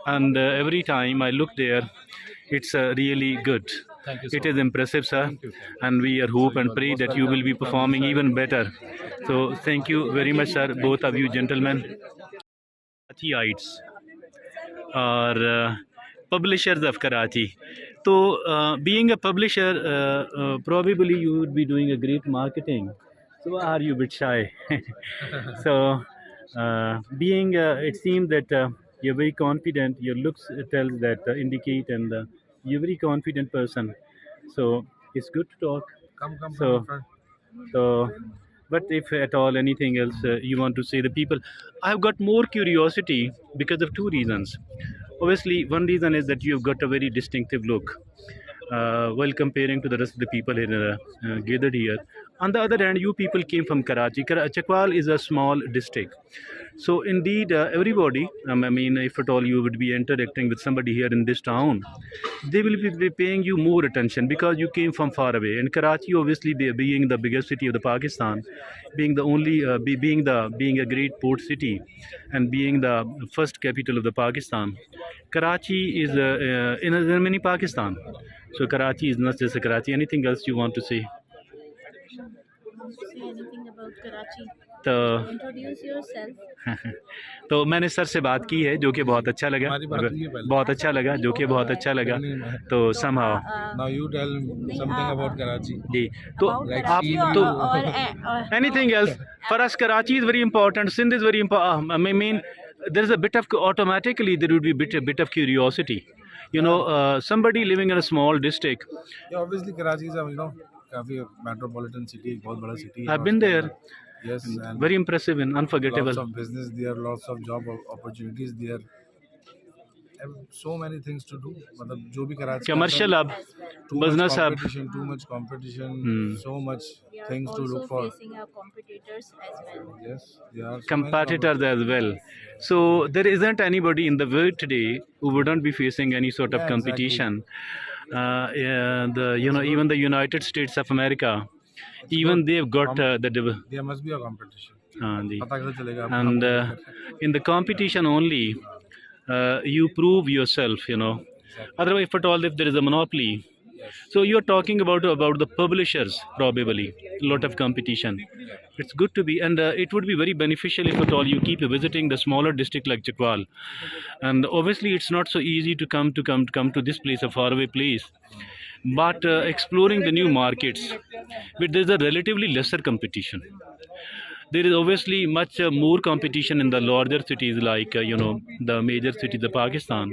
and every time I look there, it's really good. Thank you so It is impressive, sir, and we are hope and pray that you will be performing even better. So, thank you very much, sir, both of you gentlemen. Karachiites are publishers of Karachi. So, being a publisher, probably you would be doing a great marketing. So, are you a bit shy? So, it seems that you're very confident. Your looks tells that indicate, and you're a very confident person. So, it's good to talk. Come, So, my friend. so, but if at all anything else you want to say, the people, I've got more curiosity because of two reasons. Obviously, one reason is that you've got a very distinctive look while comparing to the rest of the people here gathered here. On the other hand, you people came from Karachi. Chakwal is a small district. So indeed, everybody, I mean, if at all you would be interacting with somebody here in this town, they will be paying you more attention because you came from far away. And Karachi, obviously, being the biggest city of the Pakistan, being the only, being a great port city, and being the first capital of the Pakistan, Karachi is in a mini Pakistan. So Karachi is not just a Karachi. Anything else you want to say? Say anything about Karachi. तो Introduce yourself. तो मैंने sir से बात की है, जो कि बहुत अच्छा लगा, बहुत अच्छा लगा, जो कि बहुत अच्छा लगा. तो somehow Now you tell something about Karachi. जी, तो आप तो anything else for us, Karachi is very important. Sindh is very important. I mean, there is a bit of automatically there would be a bit of curiosity. You know, somebody living in a small district. Yeah, obviously Karachi is a काफी metropolitan city, बहुत बड़ा city. I've been there. Yes, and very impressive and unforgettable. Lots of business there, lots of job opportunities there. And so many things to do. मतलब जो भी Karachi Commercial hub, business hub. Too much competition, so much things to look for. Facing our competitors as well. Yes, there are so Competitors as well. So there isn't anybody in the world today who wouldn't be facing any sort of competition. Even the United States of America, even they've got there must be a competition. And in the competition only, you prove yourself. You know, otherwise, if at all, if there is a monopoly. So you're talking about the publishers, probably a lot of competition. It's good to be, and it would be very beneficial if at all you keep visiting the smaller district like Chakwal. And obviously, it's not so easy to come to this place, a faraway place. But exploring the new markets, where there's a relatively lesser competition. There is obviously much more competition in the larger cities like the major cities of Pakistan.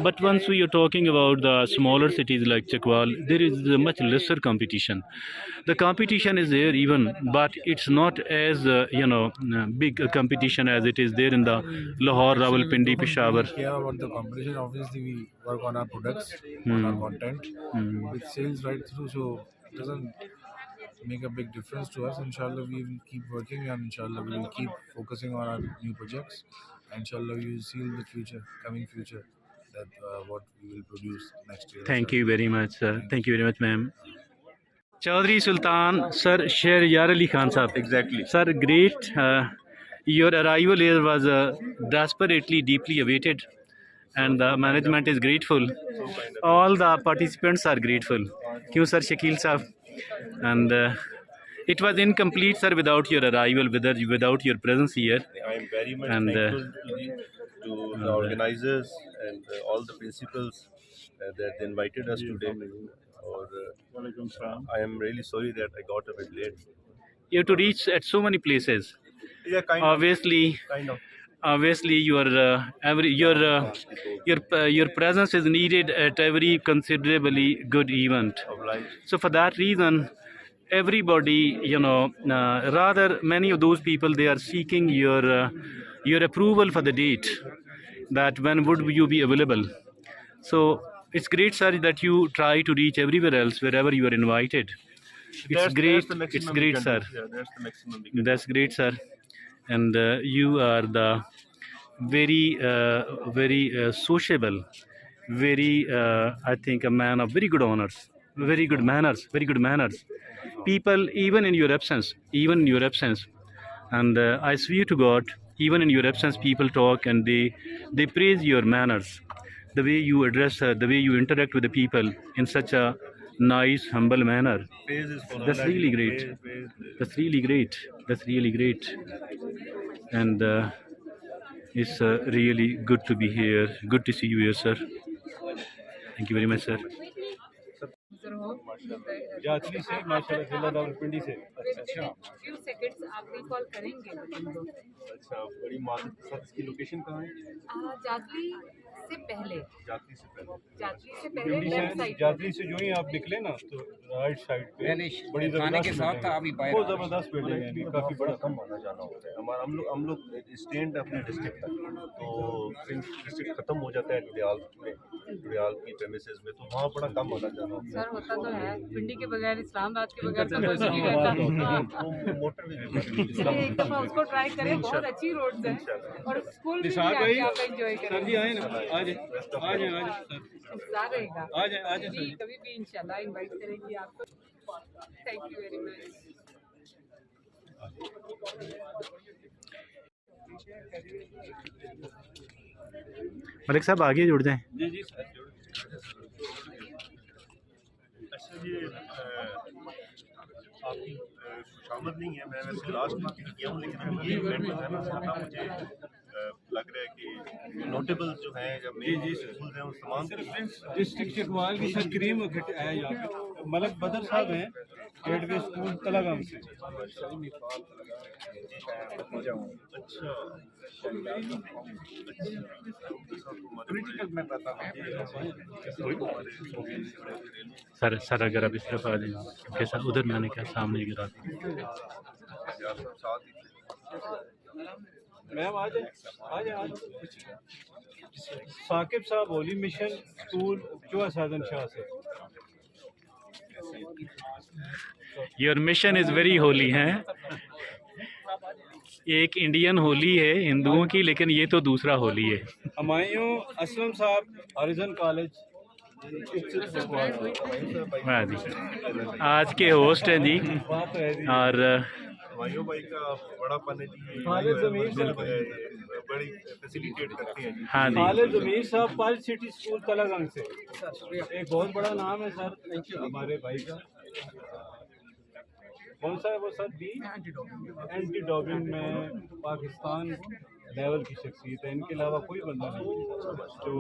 But once we are talking about the smaller cities like Chakwal, there is much lesser competition. The competition is there even, but it's not as big a competition as it is there in the Lahore, Rawalpindi, Peshawar. We care about the competition. Obviously, we work on our products, on our content, with sales right through. So it doesn't make a big difference to us. Inshallah, we will keep working, and inshallah, we will keep focusing on our new projects. Inshallah, you will see in the coming future, that what we will produce next year. Thank you very much, sir. Thank you very much, ma'am. Chaudhry Sultan, sir, Sheryar Ali Khan sahab. Exactly. Sir, great. Your arrival here was desperately, deeply awaited, and the management is grateful. All the participants are grateful. Kyun, sir, Shakil sahab? And it was incomplete, sir, without your arrival, without your presence here. I am very much thankful to the organizers and all the principals that they invited us today. Or, I am really sorry that I got a bit late. You have to reach at so many places. Yeah, Obviously, your presence is needed at every considerably good event. So for that reason, everybody, rather many of those people, they are seeking your approval for the date, that when would you be available. So it's great, sir, that you try to reach everywhere else, wherever you are invited. It's great, sir. Yeah, that's the maximum we can That's great, sir. And you are the very sociable, very I think a man of very good honors, very good manners, people, even in your absence, and I swear to God, even in your absence, people talk and they praise your manners, the way you address her, the way you interact with the people in such a nice, humble manner. Praise is for That's Allah. really great. That's really great. That's really great. And it's really good to be here. Good to see you here, sir. Thank you very much, sir. जातली से माशाल्लाह जिला रावलपिंडी से अच्छा few seconds आप recall करेंगे उनको। अच्छा बड़ी मादत के साथ इसकी लोकेशन कहाँ है? जातली से पहले जातली से पहले लेफ्ट साइड जातली से जो ही आप निकले ना तो राइट साइड पे बड़ी जबरदस्त बहुत जबरदस्त बिल्डिंग है, काफी बड़ा कम आना जाना होता है हमारा। हम लोग स्टैंड अपने डिस्ट्रिक्ट तक, तो डिस्ट्रिक्ट खत्म हो जाता है डुडियाल की प्रेमिसेस में, तो वहाँ बड़ा कम आना जाना होता है। सर होता तो है पिंडी के बगैर, इस्लामाबाद के बगैर तो कुछ नहीं रहता। मोटर एक दफा उसको ट्राई करें, बहुत अच्छी रोड्स हैं और स्कूल भी आप एंजॉय करें। सर जी आए ना, आ जाए इंतजार रहेगा, आ जाए जी कभी भी इंशाल्लाह इनवाइट करेंगे आपको। Thank you very much. Malik साहब आगे जुड़ जाएं। जी जी सर। अच्छा ये आपकी खुशामद नहीं है, मैं वैसे लास्ट वीक भी किया हूँ, लेकिन अभी ये इवेंट जो है ना ज़्यादा मुझे लग रहा है कि नोटेबल जो है या मेन स्कूल हैं उस तमाम डिस्ट्रिक्ट चकवाल की सर क्रीम है यहाँ पे मलक बदर साहब हैं गेटवे स्कूल तलागाम से। सर अगर आप इस तरफ आ जाएं, कैसा उधर मैंने क्या सामने गिरा दिया। मैम आ जाए साकिब साहब होली मिशन स्कूल चुआ साधन शाह से। Your mission is very Holi है। एक इंडियन होली है हिंदुओं की, लेकिन ये तो दूसरा होली है। हमायूं असलम साहब हरिजन कॉलेज आज के होस्ट हैं जी, और हमायूं भाई का बड़ा पन है जी, बड़ी फैसिलिटेट करते हैं। हाँ जी, खालिद ज़मीर साहब पर्ल सिटी स्कूल तलागंग से, एक बहुत बड़ा नाम है सर हमारे भाई का। कौन सा है वो सर? बी एंटी डॉपिंग में पाकिस्तान लेवल की शख्सियत है, इनके अलावा कोई बंदा नहीं। तो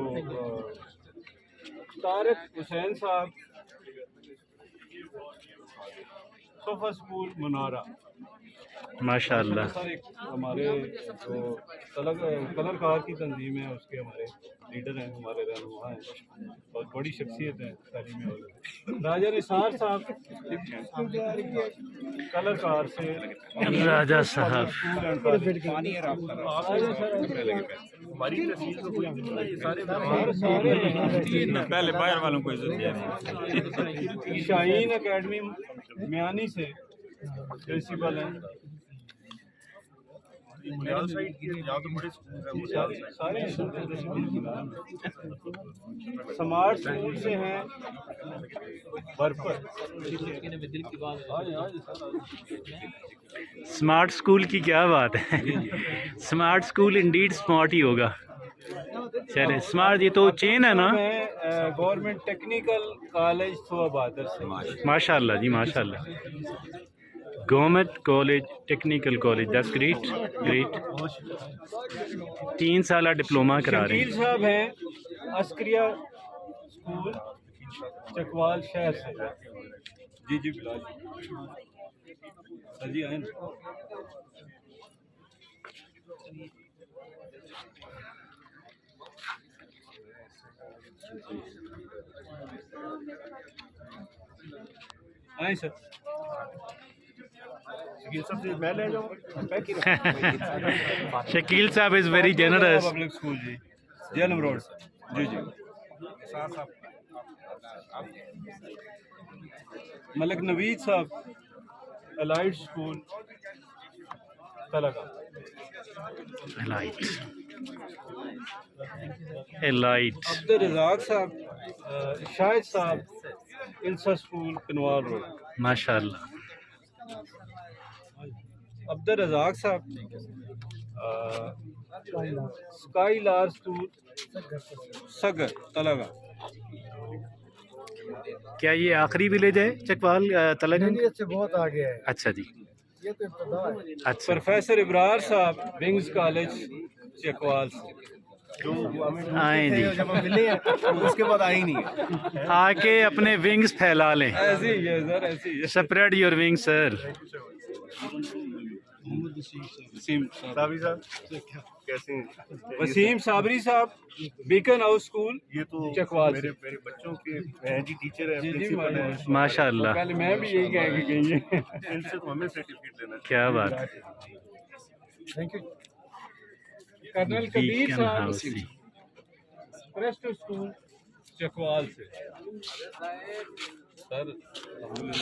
तारिक हुसैन साहब सोफा स्कूल मुनारा माशाल्लाह। सर एक हमारे जो कलरकार की तंजीम है उसके हमारे लीडर हैं, हमारे रहनुमा हैं, बहुत बड़ी शख्सियत है तालीमी वाले। राजा निसार साहब कलरकार से, राजा साहब पहले बाहर वालों को शाहीन अकेडमी मियानी से प्रिंसिपल हैं। स्मार्ट स्कूल से हैं स्मार्ट स्कूल की क्या बात है। स्मार्ट स्कूल इंडीड स्मार्ट ही होगा। चले स्मार्ट, ये तो चेन है ना। गवर्नमेंट टेक्निकल कॉलेज थोड़ा बहादुर से माशाल्लाह जी माशाल्लाह। Government college technical college, that's great great. 3 साल डिप्लोमा करा रहे हैं। साहब हैं अस्करिया स्कूल चकवाल शहर से। जी जी बिलाल जी आए ना। आए सर शकील साहब is very generous. Public school जी जेलम रोड जी जी। मलिक नवीद साहब elite school Talagang. Elite Abdul Razzaq साहब शाहिद साहब इंसा स्कूल कनवाल रोड माशाल्लाह। अब्दुल रज़ाक साहब, स्काई लार स्कूल सगर तलगा। क्या ये आखिरी विलेज है चकवाल तलगंग? से बहुत आगे है, अच्छा जी, ये तो इब्तदा है। अच्छा। प्रोफेसर इब्रार साहब, विंग्स कॉलेज चकवाल से। आए जी, जब हम मिले उसके बाद आई नहीं है। आके अपने विंग्स फैला लें। ऐसे ही है सर, ऐसे ही है। Spread your wings sir. Sabri sahab कैसे हैं? वसीम साबरी साहब, बीकन हाउस स्कूल ये तो चकवाल से। मेरे बच्चों के हैं जी, टीचर हैं, जी, प्रिंसिपल हैं। माशाअल्लाह। पहले मैं भी यही कह के गई है। इनसे तो हमें सर्टिफिकेट लेना क्या बात है। Thank you. Colonel Kabir Beacon sahab, House जी। प्रेस्टो स्कूल चकवाल से। सर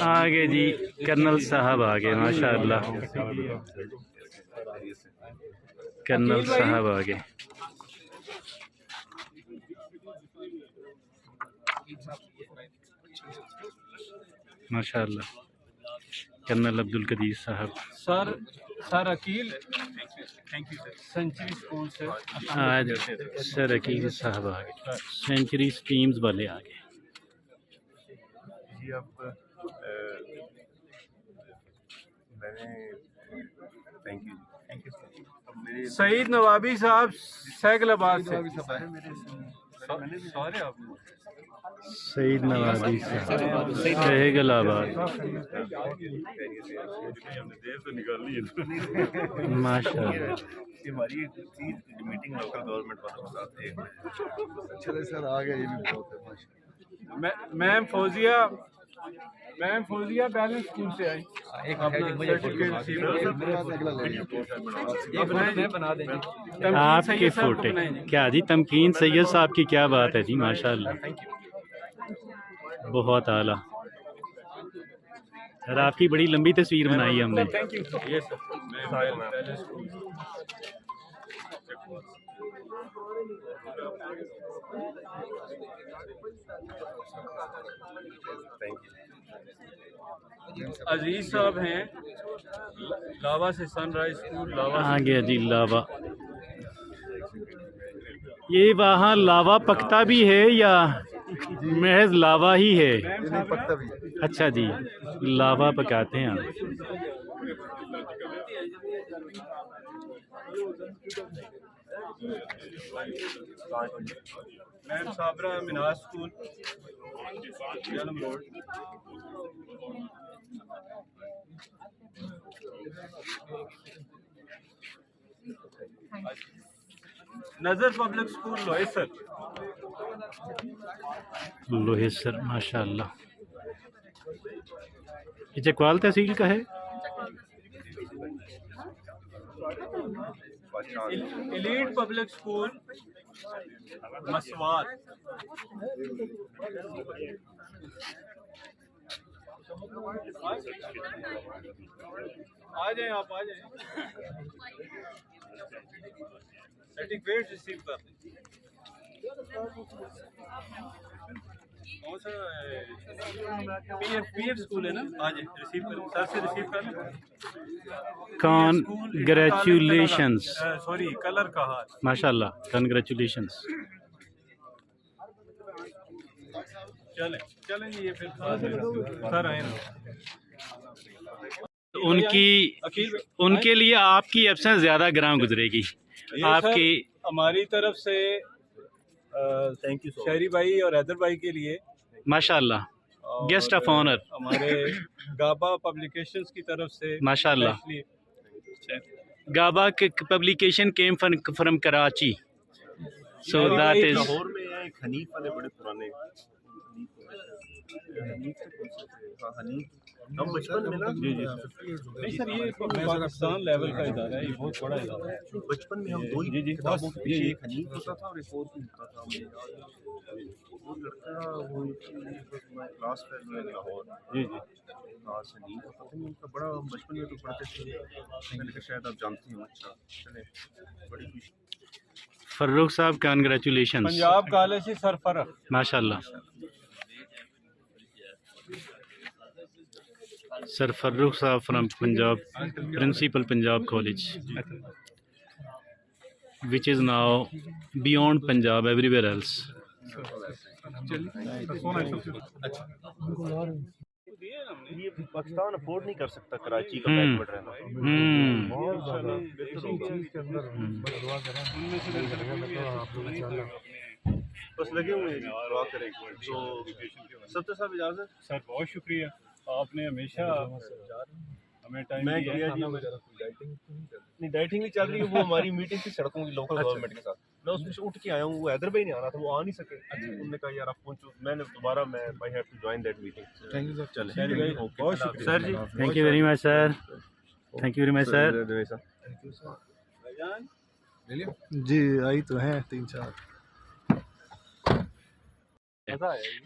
आगे जी, कर्नल साहब आगे, माशाअल्लाह। कर्नल साहब आगे। माशाअल्लाह, colonel Abdul Qadeer sahab. Sir Aqeel, thank you sir, century school से। आज सर अकील साहब आगे, सेंचुरी स्ट्रीम्स वाले आगे। जी आप मैंने थैंक यू सईद नवाबी साहब सैगलाबाद से। सारे आप सईद नवाबी साहब सैगलाबाद। माशाअल्लाह। हमारी मीटिंग लोकल गवर्नमेंट वालों के साथ है। चले सर आ गया, ये भी बहुत है माशाल्लाह। मैम फौजिया बैलेंस स्कूल से आई। आपके फोटे क्या जी, तमकीन सैयद साहब की क्या बात है जी, माशाअल्लाह, बहुत आला। सर आपकी बड़ी लंबी तस्वीर बनाई है हमने। अजीज साहब हैं लावा से, सनराइज स्कूल लावा आ गया जी लावा। ये वहाँ लावा पकता भी है या महज लावा ही है? पकता भी। अच्छा जी, लावा पकाते हैं आप। Ma'am Sabra Minaj school Jhelum road. Nazar public school Lohesar. Lohesar माशाअल्लाह। ये चकवाल तहसील का है। Elite public school Maswat. आ जाए आप, आ जाए। सर्टिफिकेट रिसीव कर लें। कौन सा पीएफ स्कूल है ना? आ जाए, रिसीव कर, सर से रिसीव कर लें। कॉन्ग्रेचुलेशंस। सॉरी, कलर का हाथ। माशाअल्लाह, कॉन्ग्रेचुलेशंस। चलें चलें ये फिर सर आए ना। उनके लिए आपकी एब्सेंस ज़्यादा ग्राम गुजरेगी। आपकी हमारी तरफ से थैंक यू शहरी भाई और हैदर भाई के लिए माशाअल्लाह, गेस्ट ऑफ ऑनर। हमारे गाबा पब्लिकेशंस की तरफ से माशाअल्लाह। गाबा के publication came from Karachi, so that is Lahore में है एक हनीफ वाले बड़े पुराने हनीफ हम बचपन में ना जी जी नहीं सर, ये पाकिस्तान लेवल का इदारा है, ये बहुत बड़ा इदारा है। बचपन में हम दो ही किताबों के पीछे एक हनीफ होता था और एक और भी होता था। वो लड़का वो क्लास फेल में लाहौर जी जी क्लास हनीफ होता था, उनका बड़ा हम बचपन में तो पढ़ते थे। मैंने कहा शायद आप जानती हो। अच्छा चले, बड़ी खुशी। फर्रुख साहब कांग्रेचुलेशंस। पंजाब कॉलेज से सरफराज माशाअल्लाह। Sir Farooq Saab from Punjab, Principal Punjab College, which is now beyond Punjab, everywhere else. ये पाकिस्तान अफोर्ड नहीं कर सकता कराची का बैकवर्ड रहना। बहुत ज़्यादा बस लगे हुए हैं, दुआ करें। तो सत्तर साहब इजाज़त। सर बहुत शुक्रिया, आपने हमेशा हमें टाइम मैं दिया। नहीं डाइटिंग नहीं चल रही है, वो हमारी मीटिंग थी सड़कों की लोकल गवर्नमेंट के साथ। मैं उसमें से उठ के आया हूँ, वो हैदर भाई नहीं आ रहा था, वो आ नहीं सके। उन्होंने कहा यार आप पहुंचो, मैंने दोबारा मैं I have to join that meeting. Thank you sir. चले बहुत शुक्रिया सर जी, thank you very much sir, thank you very much sir. जी आई तो हैं 3-4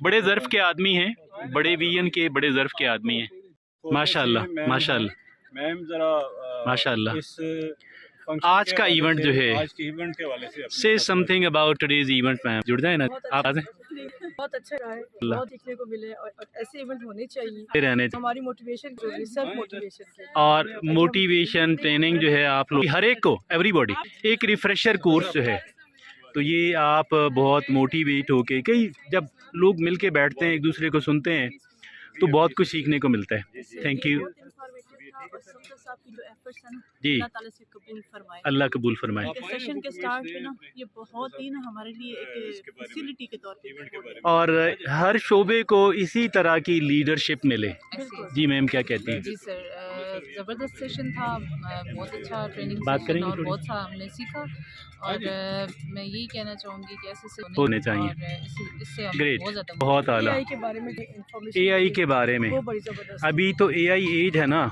बड़े ज़र्फ के आदमी हैं, बड़े विजन के, बड़े ज़र्फ के आदमी हैं। माशाल्लाह माशाल्लाह मैम जरा माशाल्लाह। इस फंक्शन आज का के इवेंट हवाले जो से, है, आज के इवेंट के हवाले से से something about today's event ma'am, जुड़ जाए ना आप। आ जाएं। बहुत अच्छा रहा है, बहुत सीखने को मिले और ऐसे इवेंट होने चाहिए। रहने हमारी मोटिवेशन जो है सेल्फ मोटिवेशन और मोटिवेशन ट्रेनिंग जो है आप लोग हर एक को, एवरीबॉडी, एक रिफ्रेशर कोर्स जो है, तो ये आप बहुत मोटिवेट होके, कई जब लोग मिल के बैठते हैं, एक दूसरे को सुनते हैं, तो बहुत कुछ सीखने को मिलता है। थैंक यू जी, अल्लाह कबूल फरमाए। सेशन के स्टार्ट पे ना ये बहुत ही ना हमारे लिए एक फैसिलिटी के तौर पे, और हर शोबे को इसी तरह की लीडरशिप मिले। जी मैम क्या कहती हैं? जी सर, ज़बरदस्त सेशन था, बहुत अच्छा ट्रेनिंग बात करेंगे और थोड़ी? बहुत सा हमने सीखा। और मैं यही कहना चाहूँगी कि ऐसे से होने चाहिए। इससे हम ग्रेट, बहुत ज़्यादा बहुत आला। AI के बारे में AI के बारे में वो बड़ी जबरदस्त। अभी तो AI एज है ना,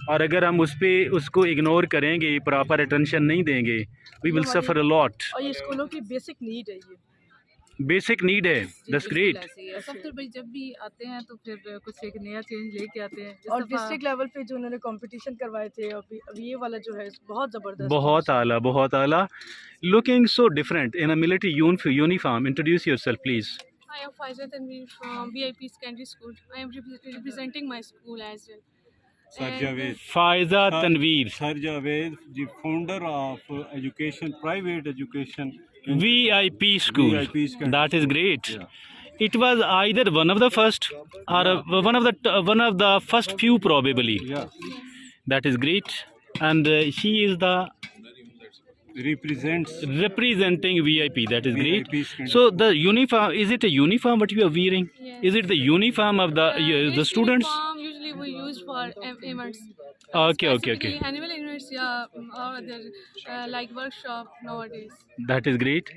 और अगर हम उसको इग्नोर करेंगे, प्रॉपर अटेंशन नहीं देंगे, we will suffer a lot. और ये स्कूलों की बेसिक नीड है, ये बेसिक नीड है। That's great. सर भाई जब भी आते हैं तो फिर कुछ एक नया चेंज लेके आते हैं। और डिस्ट्रिक्ट लेवल पे जो उन्होंने कंपटीशन करवाए थे, अभी ये वाला जो है बहुत ज़बरदस्त, बहुत आला, बहुत आला। Looking so different in a military uniform. Introduce yourself please. I am Faiza Tanveer from VIP Secondary School. I am representing my school as well. Sir Javed, Faiza Tanveer, sir Javed ji, founder of education, private education VIP school. That is great. It was either one of the first or one of the first few probably. That is great. And she is the representing VIP. That is great. So the uniform, is it a uniform what you are wearing? Yes. Is it the uniform of the students? Uniform usually we use for events. Okay. Specifically annual events, yeah, or other like workshop nowadays. That is great.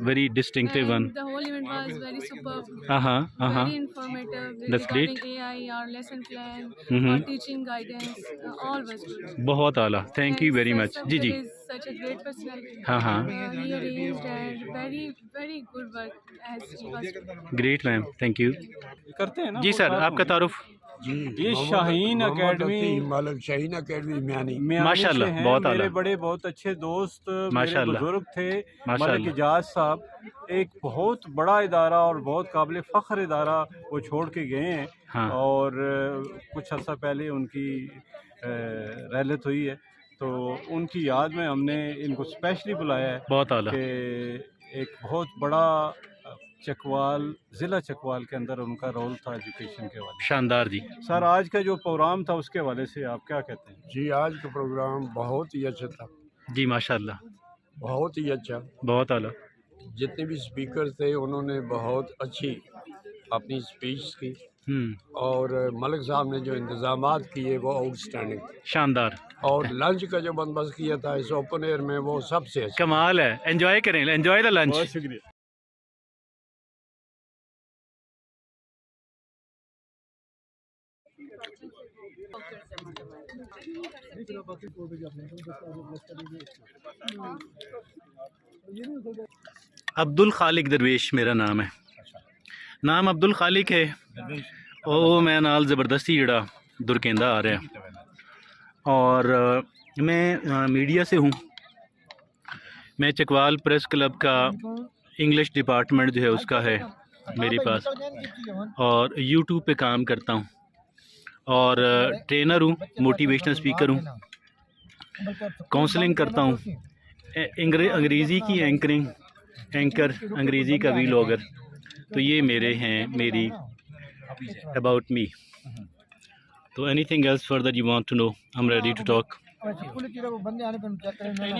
Very distinctive one. The whole event was very superb. Very informative. That's great. Regarding AI, our lesson plan, Mhm. our teaching guidance, all was good. बहुत आला, thank you very much. जी जी, Is such a great personality. हाँ। He arranged and very good work as he was. Great ma'am, thank you. करते हैं ना जी sir, आपका तारुफ? ये शाहीन एकेडमी, मालिक शाहीन एकेडमी म्यानी। माशाल्लाह, बहुत आला। मेरे बड़े बहुत अच्छे दोस्त, मेरे माशाल्लाह। बुजुर्ग थे, माशाल्लाह। मलिक इजाज साहब। एक बहुत बड़ा इदारा और बहुत काबिल फ़ख्र इदारा वो छोड़ के गए हैं। हाँ। और कुछ अर्सा पहले उनकी रहलत हुई है, तो उनकी याद में हमने इनको स्पेशली बुलाया है। बहुत आला। कि एक बहुत बड़ा चकवाल, ज़िला चकवाल के अंदर उनका रोल था एजुकेशन के वाले। शानदार जी। सर आज का जो प्रोग्राम था उसके हवाले से आप क्या कहते हैं? जी आज का प्रोग्राम बहुत ही अच्छा था। जी माशाल्लाह, बहुत ही अच्छा। बहुत आला। जितने भी स्पीकर थे उन्होंने बहुत अच्छी अपनी स्पीच की, और मलिक साहब ने जो इंतजामात किए वो आउटस्टैंडिंग, शानदार। और लंच का जो बंदोबस्त किया था इस ओपन एयर में वो सबसे अच्छा। कमाल है। एंजॉय करें, एंजॉय द लंच। बहुत शुक्रिया। अब्दुल खालिक दरवेश मेरा नाम है। नाम अब्दुल खालिक है, ਉਹ ਮੈਂ ਨਾਲ ज़बरदस्ती जड़ा दुरकेंदा आ रहा है। और मैं मीडिया से हूँ। मैं चकवाल प्रेस क्लब का इंग्लिश डिपार्टमेंट जो है उसका है मेरे पास, और यूट्यूब पे काम करता हूँ। और ट्रेनर हूँ, मोटिवेशनल स्पीकर हूँ, काउंसलिंग करता हूँ, अंग्रेज़ी की एंकर अंग्रेज़ी का वीलॉगर। तो ये मेरे हैं, मेरी अबाउट मी। तो anything else further you want to know, I am ready to talk.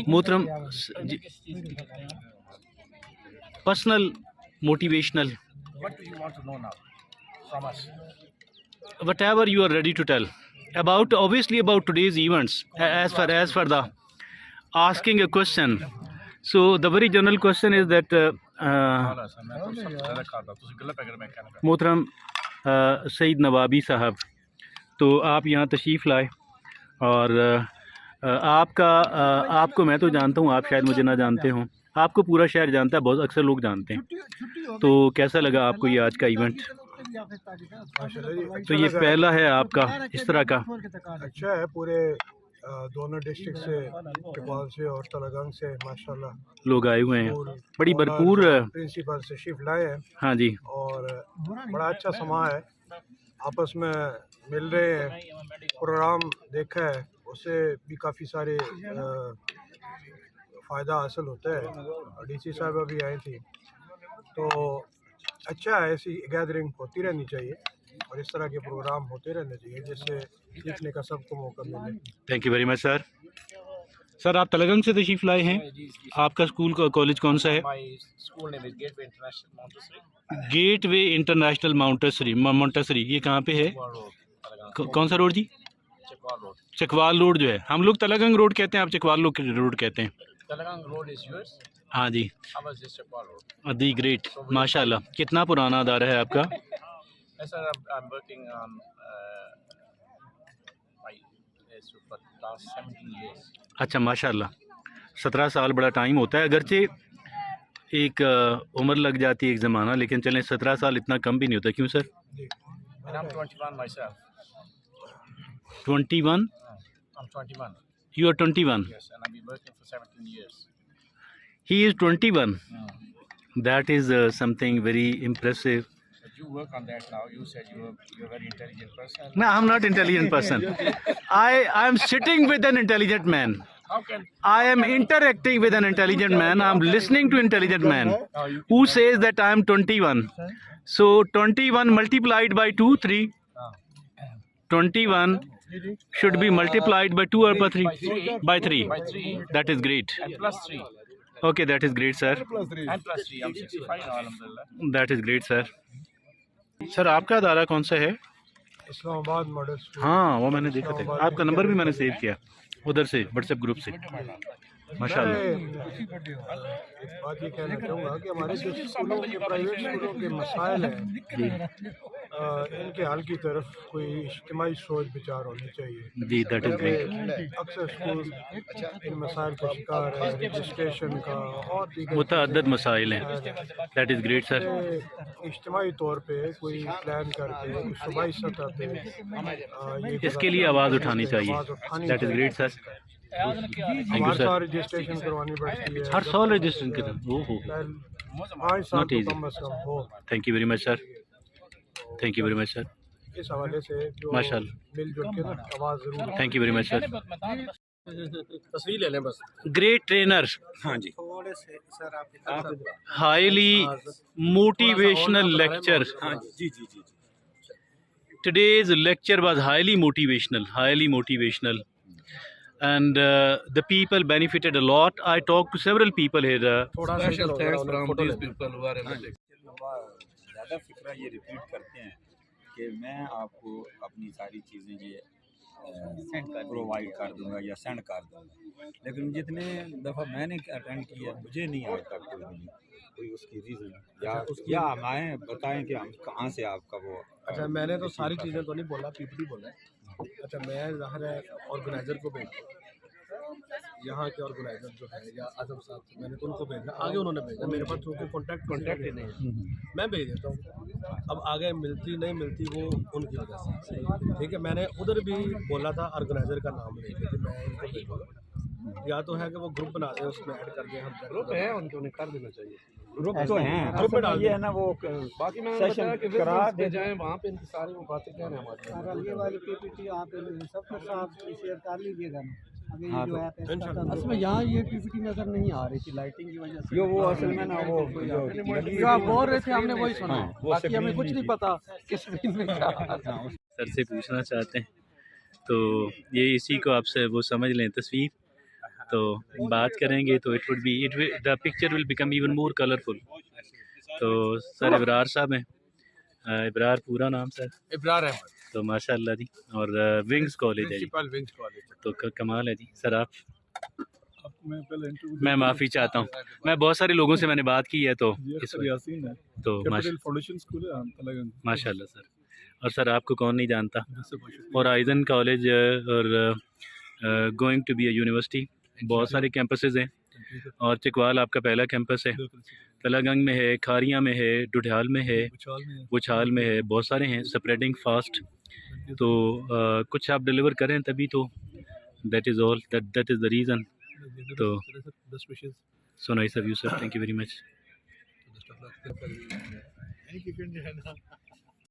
मोहतरम, personal motivational, What do you want to know now from us? whatever you are ready to tell about, obviously about today's events, as for the asking a question. So the very general question is that मोहतरम सईद नवाबी साहब, तो आप यहाँ तशरीफ़ लाए और आपको मैं तो जानता हूँ, आप शायद मुझे ना जानते हों, आपको पूरा शहर जानता है, बहुत अक्सर लोग जानते हैं। तो कैसा लगा आपको ये आज का इवेंट? तो ये पहला है आपका इस तरह का? अच्छा है, पूरे दोनों डिस्ट्रिक्ट से, चकवाल से और तलगंग से माशाल्लाह लोग आए हुए हैं, बड़ी भरपूर प्रिंसिपल से शिफ्ट लाए हैं। हाँ जी, और बड़ा अच्छा समा है, आपस में मिल रहे हैं, प्रोग्राम देखा है, उससे भी काफ़ी सारे फ़ायदा हासिल होता है। डीसी साहब अभी आई थी, तो अच्छा है, ऐसी गैदरिंग होती रहनी चाहिए और इस तरह के प्रोग्राम होते रहने चाहिए जिससे सीखने का सबको मौका मिले। Thank you very much sir. Sir आप तलगंग से तशरीफ़ लाए हैं, आपका स्कूल का कॉलेज कौन सा है? Gateway international montessori. ये कहाँ पे है? कौन सा रोड जी? चकवाल रोड जो है, हम लोग तलगंग रोड कहते हैं, आप चकवाल रोड कहते हैं। हाँ जी, दी ग्रेट, माशाल्लाह। कितना पुराना अदारा है आपका? अच्छा माशाल्लाह, 17 साल बड़ा टाइम होता है, अगरचे एक उम्र लग जाती है, एक ज़माना, लेकिन चलें 17 साल इतना कम भी नहीं होता। क्यों sir? 21? You are 21? Yes, and I've been working for 17 years. He is 21. That is something very impressive. But you work on that now. You said you're a very intelligent person. No, I'm not intelligent person. I am sitting with an intelligent man. How can I am interacting with an intelligent man. I'm listening to intelligent man who says that I am 21. So 21 multiplied by 2, 3. 21 should be multiplied by 2 or by 3? By 3. That is great. and plus 3? Okay, that is great, sir. And plus 3. I'm 65 now, alhamdulillah. That is great, sir. Sir आपका अदारा कौन सा है? Islamabad model school. हाँ, वो मैंने देखा था, आपका नंबर भी मैंने सेव किया उधर से, व्हाट्सएप ग्रुप से। माशाल्लाह। एक बात ये कहना चाहूँगा कि हमारे जो स्कूलों के, प्राइवेट स्कूलों के मसाइल हैं, इनके हल की तरफ कोई इज्तिमाई सोच विचार होनी चाहिए। जी, दैट इज ग्रेट। अक्सर स्कूल इन मसाइल का शिकार है, रजिस्ट्रेशन का और मुतअद्दिद मसाइल हैं। That is great sir. इज्तिमाई तौर पे कोई प्लान करके सूबाई सतह पे इसके लिए आवाज़ उठानी चाहिए। That is great sir. Thank you sir. Registration करवानी पड़ती है, हर साल रजिस्ट्रेशन करना। ओहो, 5 साल not easy. Thank you very much sir. Thank you very much sir. इस हवाले से माशाल्लाह, मिलजुल के ना आवाज़ जरूर। Thank you very much sir. तस्वीर ले लें बस। ग्रेट ट्रेनर, हाँ जी, हाईली मोटिवेशनल लेक्चर। हाँ जी जी जी। Today's lecture was highly motivational, and the people benefited a lot. I talked to several people here. Special thanks from these people who are ज़्यादा फिक्रा ये repeat करते हैं कि मैं आपको अपनी सारी चीज़ें ये प्रोवाइड कर दूंगा या सेंड कर दूंगा, लेकिन जितने दफ़ा मैंने अटेंड किया मुझे नहीं आज तक कोई उसकी रीज़न या हम आए बताएं कि हम कहाँ से आपका वो। अच्छा, मैंने तो सारी चीज़ें तो नहीं बोला, पीपीटी बोला है। अच्छा, मैं ज़ाहिर है ऑर्गेनाइज़र को भेजा, यहाँ के ऑर्गेनाइज़र जो है या आजम साहब, मैंने तो उनको भेजा, आगे उन्होंने भेजा, मेरे पास चूँकि कॉन्टैक्ट ही नहीं है, मैं भेज देता हूँ। अब आगे मिलती नहीं मिलती वो उनकी वजह से, ठीक है। मैंने उधर भी बोला था ऑर्गेनाइज़र का नाम लेके कि मैं उनको भेजूँगा, या तो है कि वो ग्रुप बना दें, उसमें ऐड कर दें, हम ग्रुप है उनके, उन्हें कर देना चाहिए। ग्रुप तो हैं, असल में ये है ना वो बाकी मैं सेशन करा दे जाए वहाँ पे इनकी सारी वो बातें क्या है हमारे ये वाली पीपीटी आप सबके साथ शेयर कर लीजिएगा ना। अभी हाँ, जो तो ऐप है असल में यहाँ ये पीपीटी नजर नहीं आ रही थी लाइटिंग की वजह से। यो वो असल में ना वो जो आप बोल रहे थे हमने वही सुना, बाकी हमें कुछ नहीं पता किस स्क्रीन में क्या। सर से पूछना चाहते हैं तो ये इसी को आपसे वो समझ लें तस्वीर, तो बात करेंगे तो it would be the picture will become even more colourful. तो सर इब्रार साहब हैं, इब्रार पूरा नाम सर? इब्रार अहमद। तो माशाल्लाह जी, और विंग्स कॉलेज है जी, विंग्स कॉलेज। तो कमाल है जी। सर आप? मैं माफ़ी चाहता हूँ, मैं बहुत सारे लोगों से मैंने बात की है तो इस वजह तो माशाल्लाह सर। और सर आपको कौन नहीं जानता, और आइजन कॉलेज और going to be a university, बहुत सारे कैंपसेस हैं और चिकवाल आपका पहला कैंपस है, तलागंग में है, खारियाँ में है, डुढाल में है, बुछाल में है, बहुत सारे हैं, स्प्रेडिंग फास्ट। तो कुछ आप डिलीवर करें तभी तो, that is all, that is the reason. तो so nice of you sir, thank you very much.